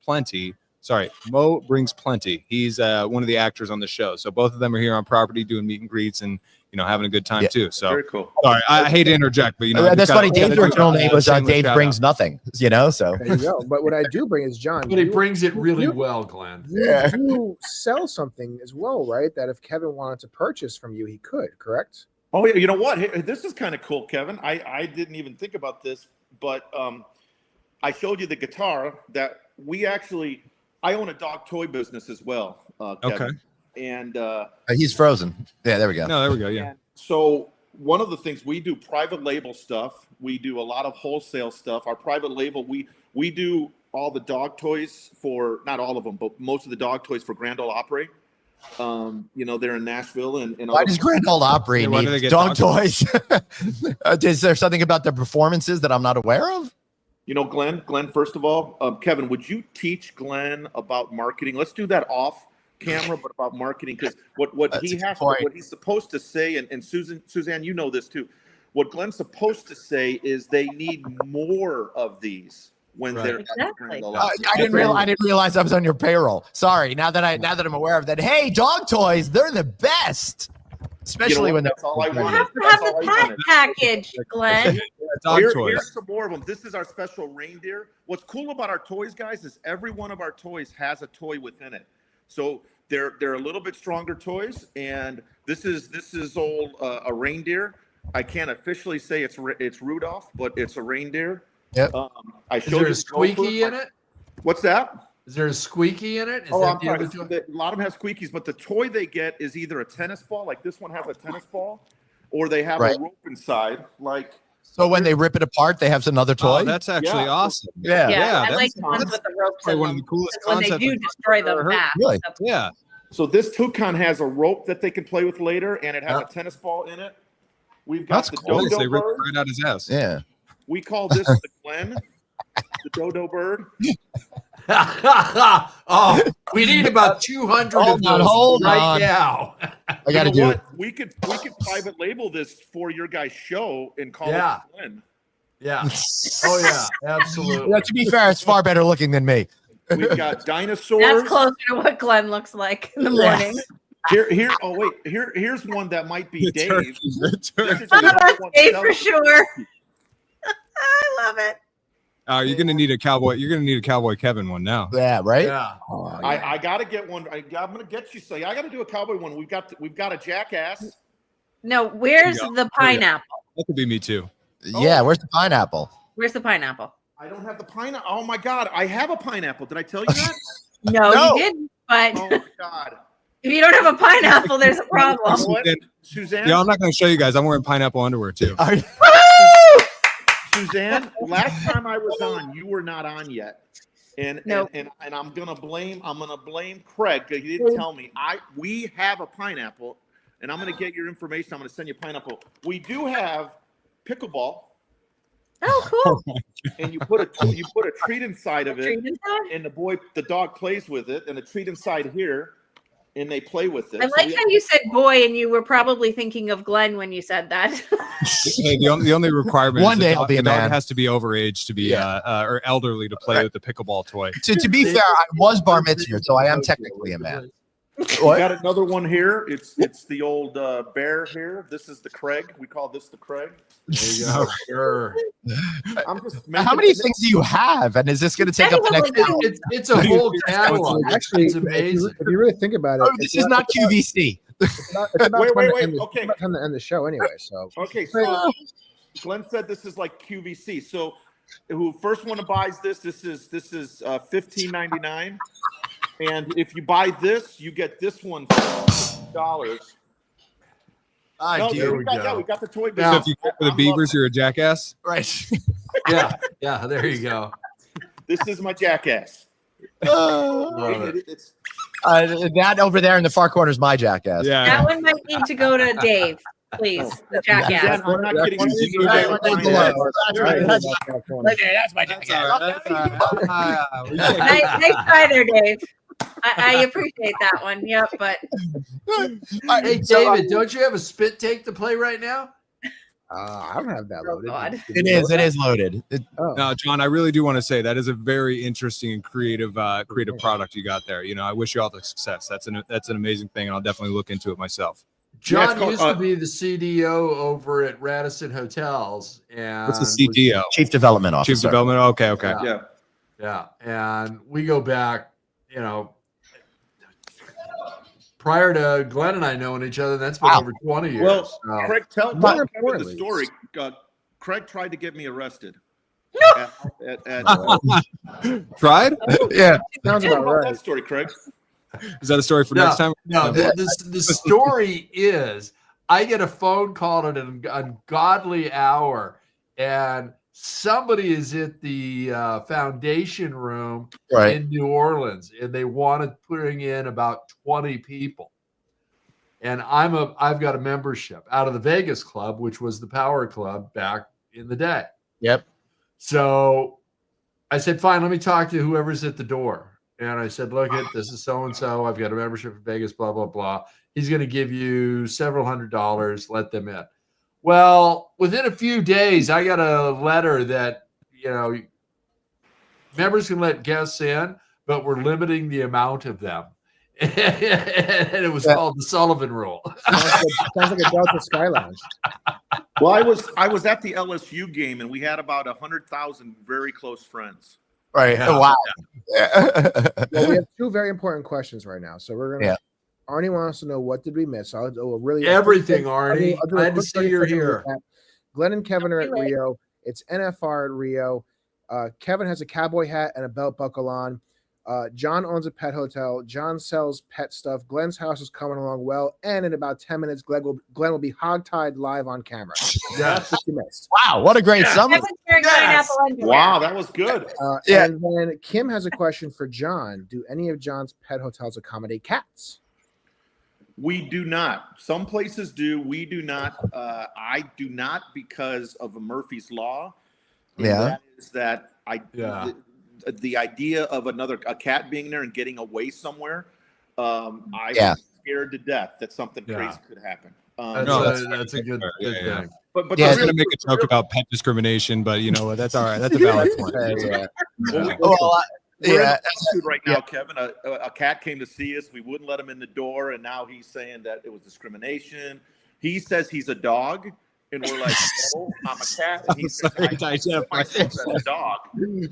Plenty. Sorry, Mo Brings Plenty. He's one of the actors on the show. So both of them are here on property doing meet and greets and having a good time too. So very cool. Sorry, I hate to interject, but that's funny. Dave's original name was Dave Brings Nothing. So there you go. But what I do bring is John. But he brings it really well, Glenn. You sell something as well, right? That if Kevin wanted to purchase from you, he could. Correct? Oh yeah. You know what? Hey, this is kind of cool, Kevin. I didn't even think about this, but I showed you the guitar that I own a dog toy business as well, Kevin. Okay. And he's frozen. Yeah, there we go. No, there we go. Yeah. So one of the things we do private label stuff. We do a lot of wholesale stuff. Our private label, we do all the dog toys for, not all of them, but most of the dog toys for Grand Ole Opry. They're in Nashville and why does Grand Ole Opry need dog toys? Is there something about their performances that I'm not aware of? Glenn, first of all, Kevin, would you teach Glenn about marketing? Let's do that off camera, but about marketing, because what he's supposed to say, and Suzanne, you know this too. What Glenn's supposed to say is they need more of these when they're exactly. I didn't realize I was on your payroll. Sorry. Now that I'm aware of that. Hey, dog toys, they're the best. Especially when that's all I You wanted. have to have the pet package, Glenn. Here's some more of them. This is our special reindeer. What's cool about our toys, guys, is every one of our toys has a toy within it. So They're a little bit stronger toys, and this is old a reindeer. I can't officially say it's Rudolph, but it's a reindeer. Yep. I Is showed there you a squeaky in it? What's that? Is there a squeaky in it? Is Oh, that I'm the sorry. other toy? A lot of them have squeakies, but the toy they get is either a tennis ball, like this one has a tennis ball, or they have Right. a rope inside, like. So when they rip it apart, they have another toy. Oh, that's actually awesome. Yeah. Yeah, I that's- like the ones with the ropes probably in one of the them, coolest 'cause when they concepts do I've destroy them ever heard. fast. Really? Yeah. So this toucan has a rope that they can play with later, and it has a tennis ball in it. We've got That's the cool. They dodo rip bird. right out his ass. Yeah. We call this the Glen, the dodo bird. Oh, we need about 200 of Hold on, those hold right on. now. I got to do it. We could private label this for your guys' show and call Yeah. it the Glen. Yeah. Oh yeah, absolutely. Yeah, to be fair, it's far better looking than me. We've got dinosaurs. That's closer to what Glenn looks like in the Yeah. morning. Here's one that might be The Dave. turkey, the This turkey. is Oh, another that's one Dave selling- for sure. I love it. You're gonna need a cowboy. You're gonna need a cowboy Kevin one now. Yeah, right? Yeah. Oh, I gotta get one. I'm gonna get you. So I gotta do a cowboy one. We've got a jackass. No, where's There you the pineapple? That could be me too. Yeah, where's the pineapple? Where's the pineapple? I don't have the pineapple. Oh my god, I have a pineapple. Did I tell you that? No, No. you didn't. But Oh my god. if you don't have a pineapple, there's a You problem. know what? Suzanne- Suzanne, Yeah, I'm not gonna show you guys. I'm wearing pineapple underwear too. Suzanne, last time I was on, you were not on yet. And Nope. and I'm gonna blame Craig because he didn't tell me. We have a pineapple, and I'm gonna get your information. I'm gonna send you a pineapple. We do have pickleball, Oh, cool. and you put a treat inside of it, Treat inside? and the dog plays with it, and a treat inside here, and they play with it. I So like we- how you said boy and you were probably thinking of Glenn when you said that. Hey, the only requirement One is day the I'll be a dog man. has to be overage to be or elderly to play with the pickleball toy. To be fair, I was bar mitzvah, so I am technically a man. We What? got another one here. It's the old bear here. This is the Craig. We call this the Craig. There you go. Sure. I'm just How many things do you have? And is this going to take up the next hour? It's a whole catalog. Actually, It's amazing. if you really think about it, Oh, this is not QVC. It's about Wait, time to wait, end the- okay. it's about time to end the show anyway. So Okay, so Glenn said this is like QVC. So who first one to buys this is $15.99. And if you buy this, you get this one for $50. No, dear. we got the toy So business. if you go for the Beavers, you're a jackass. Right. Yeah, there you go. This is my jackass. Love it. It's That over there in the far corner is my jackass. Yeah. That one might need to go to Dave, please. The jackass. Again, I'm not kidding you. You Right, can right, find below. that. That's right. That's my That's all right. That's all right. Nice try there, Dave. I appreciate that one. Yep, but Hey, David, don't you have a spit take to play right now? I don't have that Oh, loaded. God. It is loaded. Oh. No, John, I really do want to say that is a very interesting and creative product you got there. You know, I wish you all the success. That's an amazing thing, and I'll definitely look into it myself. John it's called- used to be the CDO over at Radisson Hotels, and What's the CDO? Chief Development Officer. Chief Development. Okay. Yeah. Yeah, and we go back, you know, prior to Glenn and I knowing each other. That's been Wow. over 20 years. Well, So- Craig, tell More Kevin the importantly- story. Craig tried to get me arrested. At Tried? Yeah. Sounds Tell about about right. that story, Craig. Is that a story for No, next time? No, the story is I get a phone call at an ungodly hour, and somebody is at the foundation room Right. in New Orleans, and they want to bring in about 20 people. And I've got a membership out of the Vegas Club, which was the Power Club back in the day. Yep. So I said, fine, let me talk to whoever's at the door. And I said, look, this is so-and-so. I've got a membership in Vegas, blah, blah, blah. He's going to give you several $100s. Let them in. Well, within a few days, I got a letter that, you know, members can let guests in, but we're limiting the amount of them. And it was called the Sullivan Rule. Sounds like a Delta Sky Lounge. Well, I was at the LSU game, and we had about 100,000 very close friends. Right. Yeah. Wow. Well, we have two very important questions right now. So we're gonna. Arnie wants to know what did we miss. I'll really everything, Arnie. I'll do a Glad to quick see you're 30-second here. recap. Glenn and Kevin are at Rio. It's NFR at Rio. Kevin has a cowboy hat and a belt buckle on. John owns a pet hotel. John sells pet stuff. Glenn's house is coming along well. And in about 10 minutes, Glenn will be hogtied live on camera. That's what you missed. Wow, what a great summer. Wow, that was good. And then Kim has a question for John. Do any of John's pet hotels accommodate cats? We do not. Some places do. We do not. I do not because of a Murphy's Law. That is that the idea of a cat being there and getting away somewhere. I was scared to death that something crazy could happen. That's a good thing. But I was going to make a joke about pet discrimination, but you know what? That's all right. That's a valid point. We're in a lawsuit right now, Kevin. A cat came to see us. We wouldn't let him in the door, and now he's saying that it was discrimination. He says he's a dog, and we're like, "No, I'm a cat." And he says, "I myself as a dog."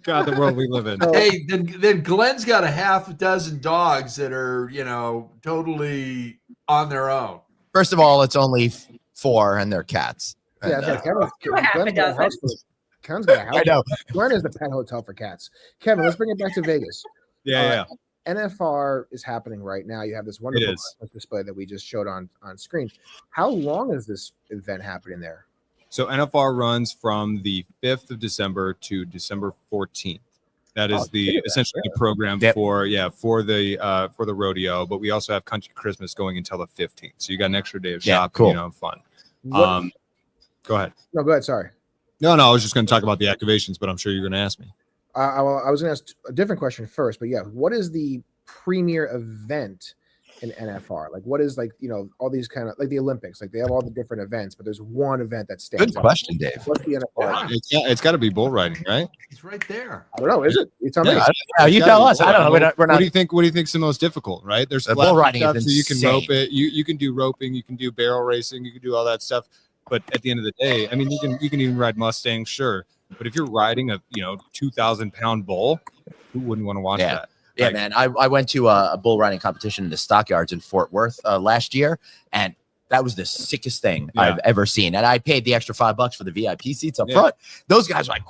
God, the world we live in. Hey, then Glenn's got a half a dozen dogs that are, totally on their own. First of all, it's only 4, and they're cats. Yeah, Kevin's got a house. I know. Glenn is the pet hotel for cats. Kevin, let's bring it back to Vegas. NFR is happening right now. You have this wonderful display that we just showed on screen. How long is this event happening there? So NFR runs from the 5th of December to December 14th. That is essentially the program for the rodeo. But we also have Country Christmas going until the 15th. So you got an extra day of shopping, fun. Go ahead. No, go ahead. Sorry. No, I was just going to talk about the activations, but I'm sure you're going to ask me. I was going to ask a different question first, but what is the premier event in NFR? Like, what is all these kind of like the Olympics? Like they have all the different events, but there's one event that stands out. Good question, Dave. What's the NFR? It's got to be bull riding, right? He's right there. I don't know. Is it? You tell me. You tell us. I don't know. We're not. What do you think? What do you think's the most difficult? Right? There's bull riding stuff, is so you can insane. rope it. You can do roping. You can do barrel racing. You can do all that stuff. But at the end of the day, I mean, you can even ride Mustangs, sure. But if you're riding a 2,000-pound bull, who wouldn't want to watch that? Yeah, man. I went to a bull riding competition in the stockyards in Fort Worth last year, and that was the sickest thing I've ever seen. And I paid the extra $5 for the VIP seats up front. Those guys are like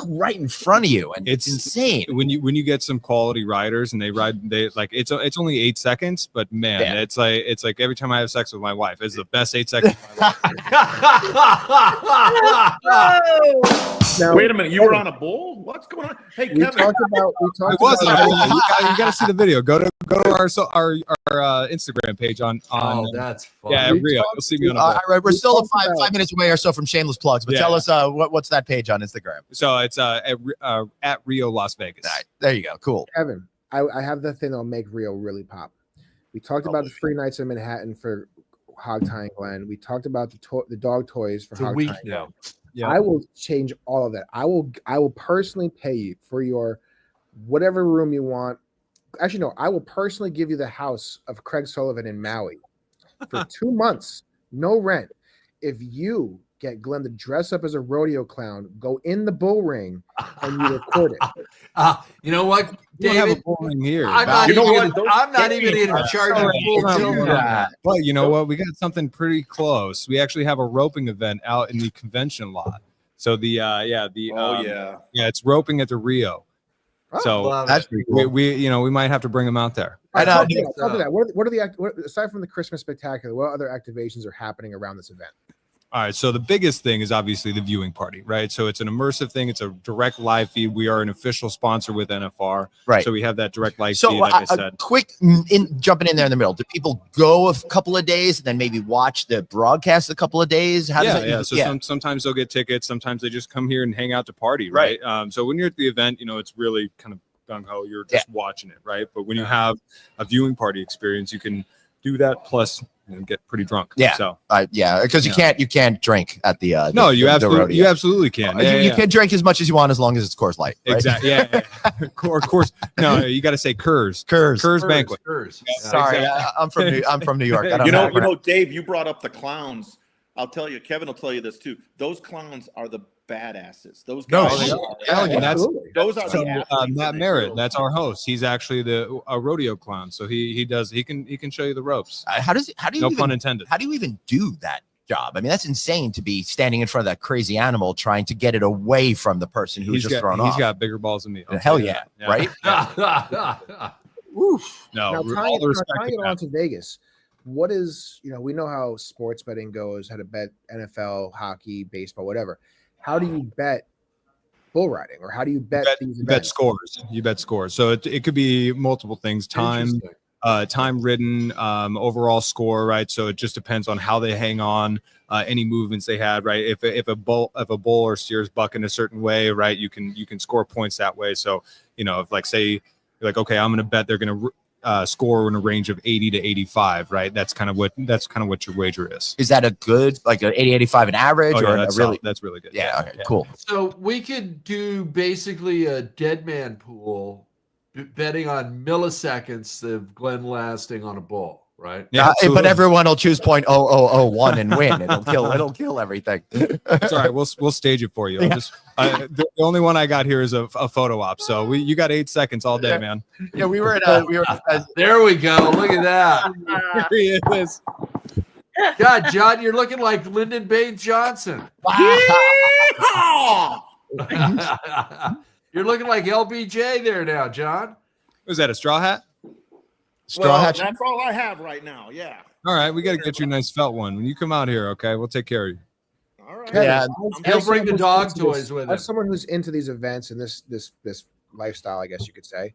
right in front of you, and it's insane. When you get some quality riders and they like it's only 8 seconds, but man, it's like every time I have sex with my wife, it's the best 8 seconds of my life. Now, wait a minute, you were on a bull? What's going on? Hey, Kevin. You got to see the video. Go to our Instagram page on that's fun. Yeah, Rio. You'll see me on a bull. We're still 5 minutes away or so from shameless plugs, but tell us what's that page on Instagram? So it's at Rio Las Vegas. Right, there you go. Cool. Kevin, I have the thing that'll make Rio really pop. We talked about the free nights in Manhattan for hog tying Glenn. We talked about the dog toys for hog tying Glenn. Yeah. I will change all of that. I will personally pay you for your whatever room you want. Actually, no, I will personally give you the house of Craig Sullivan in Maui for 2 months, no rent. If you get Glenn to dress up as a rodeo clown, go in the bull ring, and you record it. You know what, David? Have a bull ring here. I'm not even going to charge you full. Well, you know what? We got something pretty close. We actually have a roping event out in the convention lot. So it's roping at the Rio. So that's pretty cool. We might have to bring them out there. What are the aside from the Christmas spectacular? What other activations are happening around this event? All right. So the biggest thing is obviously the viewing party, right? So it's an immersive thing. It's a direct live feed. We are an official sponsor with NFR. Right. So we have that direct live feed, like I said. Quick jumping in there in the middle. Do people go a couple of days and then maybe watch the broadcast a couple of days? So sometimes they'll get tickets. Sometimes they just come here and hang out to party, right? So when you're at the event, it's really kind of gung-ho. You're just watching it, right? But when you have a viewing party experience, you can do that plus get pretty drunk. Because you can't drink at the you absolutely can. You can drink as much as you want as long as it's Coors Light. Right? Exactly. Of course. No, you got to say Kurz Banquet. Kurz. Sorry, I'm from New York. I don't know, Dave, you brought up the clowns. I'll tell you, Kevin will tell you this too. Those clowns are the badasses. Those No, guys. Those are So, Matt Merritt. That's our host. He's actually a rodeo clown. So he can show you the ropes. How do you No even, pun intended. How do you even do that job? I mean, that's insane to be standing in front of that crazy animal trying to get it away from the person who's just thrown off. He's got bigger balls than me. Hell yeah, right? Oof. No, now, all the respect tying to it on to Vegas. What is, we know how sports betting goes, how to bet NFL, hockey, baseball, whatever. How do you bet bull riding, or how do you bet these events? You bet scores. So it could be multiple things. Time ridden, overall score, right? So it just depends on how they hang on, any movements they had, right? If a bull or steer's bucking a certain way, right, you can score points that way. So if like say you're like, okay, I'm going to bet they're going to score in a range of 80 to 85, right? That's kind of what your wager is. Is that a good, like an 80, 85 an average, or that's really? That's really good. Yeah. Okay. Cool. So we could do basically a dead man pool, betting on milliseconds of Glenn lasting on a bull, right? Yeah, but everyone will choose 0.0001 and win. It'll kill everything. It's all right. We'll stage it for you. The only one I got here is a photo op. So you got 8 seconds all day, man. Yeah, we were there we go. Look at that. Here he is. God, John, you're looking like Lyndon Baines Johnson. You're looking like LBJ there now, John. Was that a straw hat? That's all I have right now. Yeah. All right, we got to get you a nice felt one when you come out here. Okay, we'll take care of you. All right. Yeah, he'll bring the dog toys with him. As someone who's into these events and this lifestyle, I guess you could say,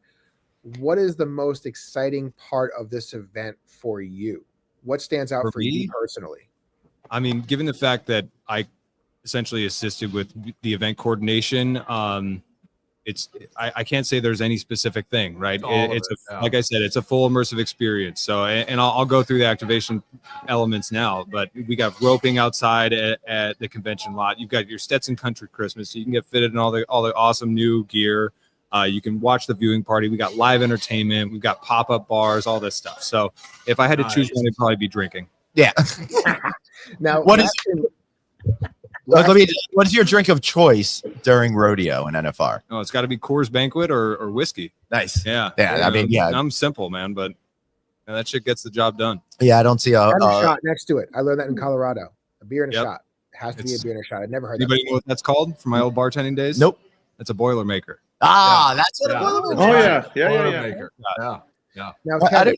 what is the most exciting part of this event for you? What stands out for you personally? I mean, given the fact that I essentially assisted with the event coordination, I can't say there's any specific thing, right? Like I said, it's a full immersive experience. So, and I'll go through the activation elements now, but we got roping outside at the convention lot. You've got your Stetson Country Christmas. So you can get fitted in all the awesome new gear. You can watch the viewing party. We got live entertainment. We've got pop-up bars, all this stuff. So if I had to choose one, it'd probably be drinking. Yeah. Now, what is your drink of choice during rodeo and NFR? Oh, it's got to be Coors Banquet or whiskey. Nice. Yeah. I mean, I'm simple, man, but that shit gets the job done. Yeah, I don't see a shot next to it. I learned that in Colorado. A beer and a shot. It has to be a beer and a shot. I'd never heard anybody know what that's called from my old bartending days? Nope. It's a Boilermaker. That's what a Boilermaker. Yeah. Now, Kevin,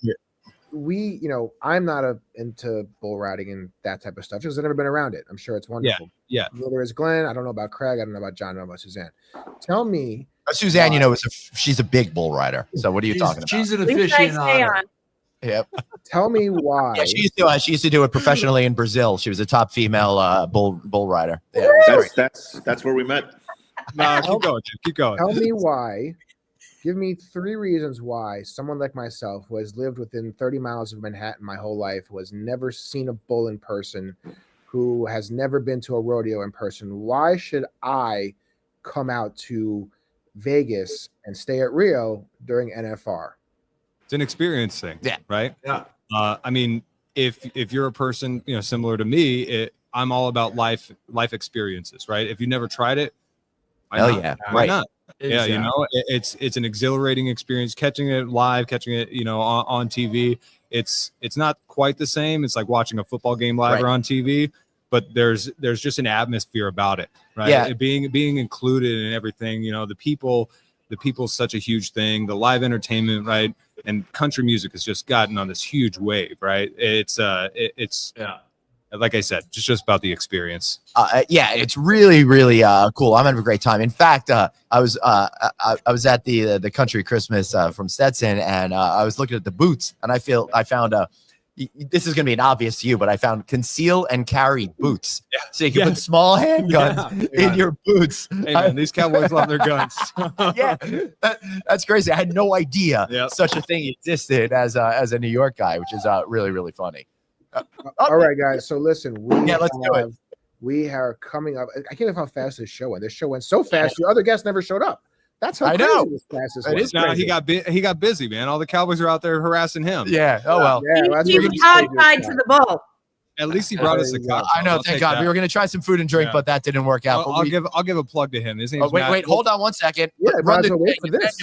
I'm not into bull riding and that type of stuff because I've never been around it. I'm sure it's wonderful. Yeah. Neither is Glenn. I don't know about Craig. I don't know about John. I don't know about Suzanne. Tell me. Suzanne, she's a big bull rider. So what are you talking about? She's an aficionado. Yep. Tell me why. Yeah, she used to do it professionally in Brazil. She was a top female bull rider. Yeah, that's where we met. No, keep going, Jim. Keep going. Tell me why. Give me 3 reasons why someone like myself, who has lived within 30 miles of Manhattan my whole life, who has never seen a bull in person, who has never been to a rodeo in person, why should I come out to Vegas and stay at Rio during NFR? It's an experience thing. Yeah. Right. Yeah. I mean, if you're a person, similar to me, I'm all about life experiences, right? If you never tried it, why not? Exactly. Yeah, it's an exhilarating experience. Catching it live, catching it, on TV. It's not quite the same. It's like watching a football game live or on TV, but there's just an atmosphere about it, right? Yeah. Being included in everything. The people's such a huge thing. The live entertainment, right? And country music has just gotten on this huge wave, right? It's like I said, just about the experience. It's really, really cool. I'm having a great time. In fact, I was at the country Christmas from Stetson, and I was looking at the boots, and I found this is going to be an obvious to you, but I found conceal and carry boots. Yeah. So you can put small handguns in your boots. Hey man, these cowboys love their guns. That's crazy. I had no idea such a thing existed as a New York guy, which is really, really funny. All right, guys. So listen, let's do it. We are coming up. I can't believe how fast this show went. This show went so fast. The other guests never showed up. That's how crazy this fast this was. No, he got busy, man. All the cowboys are out there harassing him. Yeah. Oh well. He was hog tied to the bull. At least he brought us a cocktail. I know, thank God. We were going to try some food and drink, but that didn't work out. I'll give a plug to him. His name's Matt. Wait, hold on one second. Yeah, might as well wait for this.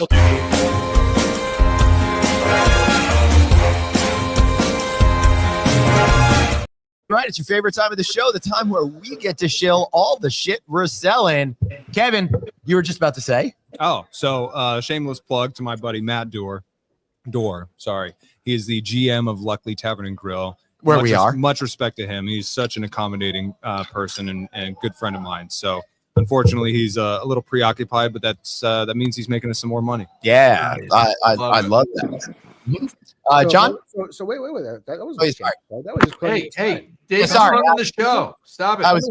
Right, it's your favorite time of the show, the time where we get to shill all the shit we're selling. Kevin, you were just about to say? Oh, so shameless plug to my buddy Matt Dorr. Sorry. He is the GM of Luckley Tavern and Grill. We are. Much respect to him. He's such an accommodating person and good friend of mine. So unfortunately, he's a little preoccupied, but that means he's making us some more money. Yeah, I love that. John? So wait. That was sorry. That was just Hey, Dave, sorry. on the show. Stop it.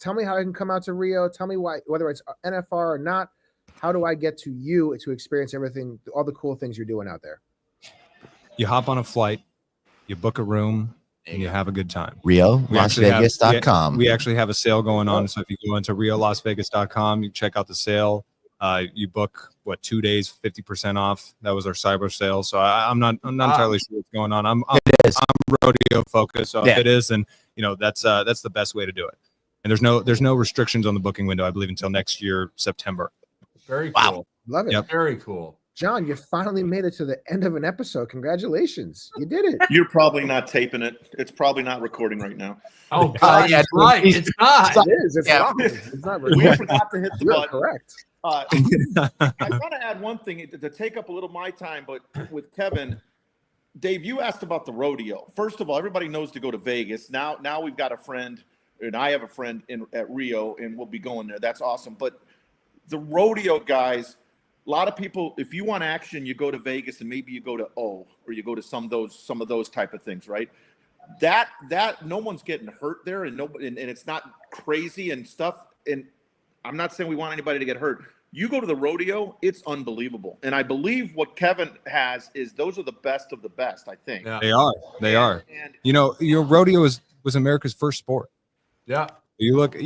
Tell me how I can come out to Rio. Tell me why, whether it's NFR or not. How do I get to you to experience everything, all the cool things you're doing out there? You hop on a flight, you book a room, and you have a good time. RioLasVegas.com. We actually have a sale going on. So if you go into RioLasVegas.com, you check out the sale. You book 2 days, 50% off. That was our cyber sale. So I'm not entirely sure what's going on. I'm rodeo focused. So if it is, and that's the best way to do it. And there's no restrictions on the booking window, I believe, until next year, September. Very cool. Love it. Yep. Very cool. John, you finally made it to the end of an episode. Congratulations. You did it. You're probably not taping it. It's probably not recording right now. Oh, God, yeah, right. It's not. It is. It's not. It's not We forgot to hit the You're button. correct. I want to add one thing to take up a little of my time, but with Kevin, Dave, you asked about the rodeo. First of all, everybody knows to go to Vegas. Now we've got a friend, and I have a friend at Riio, and we'll be going there. That's awesome. But the rodeo guys, a lot of people, if you want action, you go to Vegas, and maybe you go to or you go to some of those type of things, right? That no one's getting hurt there, and it's not crazy and stuff. And I'm not saying we want anybody to get hurt. You go to the rodeo, it's unbelievable. And I believe what Kevin has is those are the best of the best, I think. Yeah. They are. And your rodeo was America's first sport. Yeah. You look at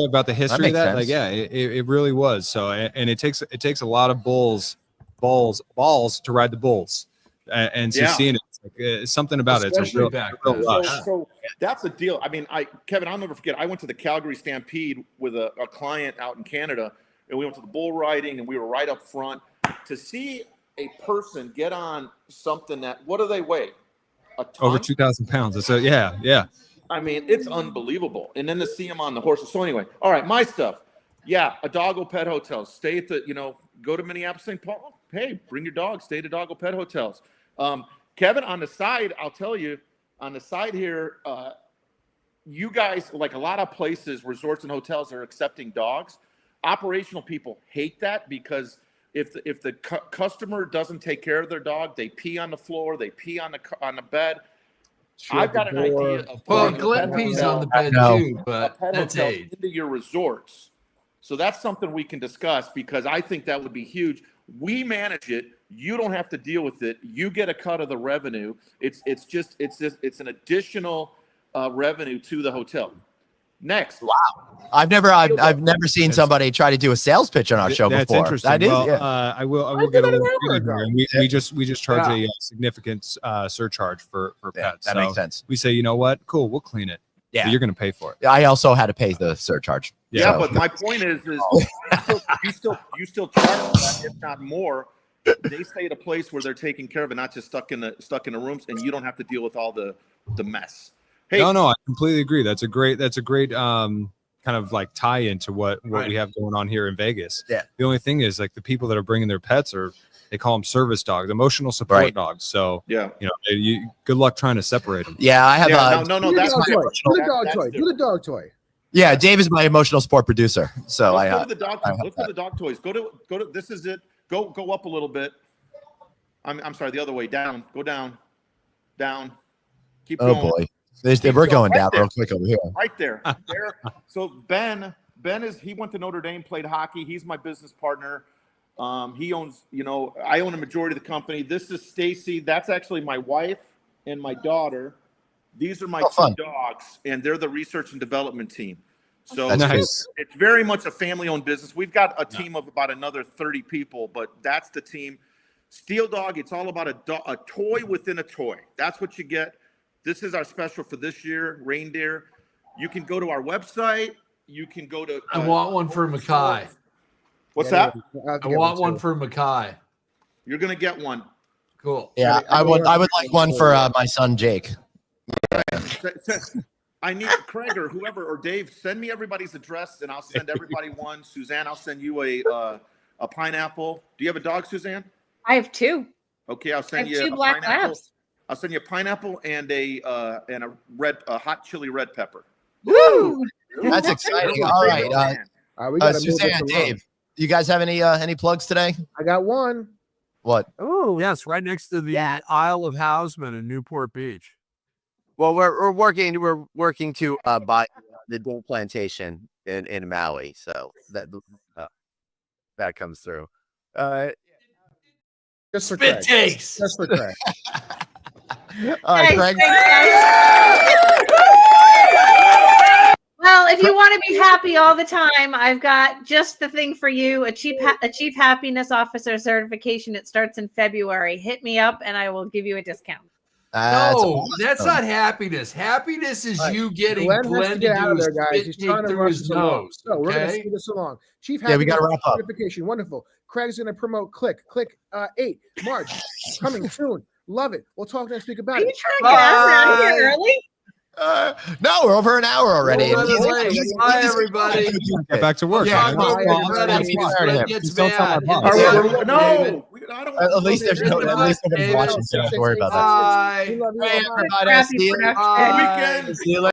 about the history of that. Sense. It really was. So, and it takes a lot of balls to ride the bulls, and so seeing it, it's something about especially it. It's a real rush. So that's the deal. I mean, Kevin, I'll never forget. I went to the Calgary Stampede with a client out in Canada, and we went to the bull riding, and we were right up front. To see a person get on something that, what do they weigh? A ton? Over 2,000 pounds. So yeah. I mean, it's unbelievable. And then to see him on the horses. So anyway, all right, my stuff. Yeah, Adogo Pet Hotels. Stay at go to Minneapolis, St. Paul. Hey, bring your dog. Stay at Adogo Pet Hotels. Kevin, on the side, I'll tell you, on the side here, you guys, like a lot of places, resorts and hotels are accepting dogs. Operational people hate that because if the customer doesn't take care of their dog, they pee on the floor, they pee on the bed. I've got an idea of Glenn pees on the bed too, but that's age. Into your resorts. So that's something we can discuss because I think that would be huge. We manage it. You don't have to deal with it. You get a cut of the revenue. It's an additional revenue to the hotel. Next. Wow. I've never seen somebody try to do a sales pitch on our show That's before. Interesting. That is, I will get a little bigger. We just charge a significant surcharge for pets. That makes sense. We say, you know what? Cool, we'll clean it. Yeah, but you're going to pay for it. I also had to pay the surcharge. Yeah, but my point is you still charge that, if not more. They stay at a place where they're taken care of and not just stuck in the rooms, and you don't have to deal with all the mess. Hey, no, I completely agree. That's a great kind of like tie into what we have going on here in Vegas. Yeah. The only thing is like the people that are bringing their pets they call them service dogs, emotional support dogs. So good luck trying to separate them. Yeah, I have no. That's my emotional. Do the dog toy. Yeah, Dave is my emotional sport producer. So let's go to the dog toys. Go to. This is it. Go up a little bit. I'm sorry, the other way. Down. Go down. Keep going. Oh boy. We're going down real quick over here. Right there. So Ben he went to Notre Dame, played hockey. He's my business partner. He owns, I own a majority of the company. This is Stacy. That's actually my wife and my daughter. These are my two dogs, and they're the research and development team. So it's very much a family-owned business. We've got a team of about another 30 people, but that's the team. Steel Dog, it's all about a toy within a toy. That's what you get. This is our special for this year, reindeer. You can go to our website. You can go to. I want one for Mackay. What's that? I want one for Mackay. You're gonna get one. Cool. Yeah, I would like one for my son Jake. I need Craig or whoever or Dave. Send me everybody's address, and I'll send everybody one. Suzanne, I'll send you a pineapple. Do you have a dog, Suzanne? I have 2. Okay, I'll send you two a black pineapple. labs. I'll send you a pineapple and a hot chili red pepper. Woo! That's exciting. All right, Suzanne, Dave, you guys have any plugs today? I got one. What? Oh, yes, right next to the Isle of Houseman in Newport Beach. Well, we're working to buy the Dole Plantation in Maui, so that comes through. Just for Spit Craig. takes. Just for Craig. All right, Craig. Well, if you want to be happy all the time, I've got just the thing for you, a Chief Happiness Officer certification. It starts in February. Hit me up and I will give you a discount. That's not happiness. Happiness is you getting Glenn to get out of do there, guys. He's trying to through rush his us along. nose. So we're going to Okay? see this along. Chief Yeah, we gotta Happiness wrap up. certification. Wonderful. Craig's going to promote Click 8 March coming soon. Love it. We'll talk next week about Are you it. trying to get us out of here early? No, we're over an hour already. Bye, everybody. Get back to work. Yeah, man. gets mad. No, At least there's nobody's watching, so don't have to worry about that. Bye. We love you. Bye, Bye. everybody. See you. Crappy production. See you later.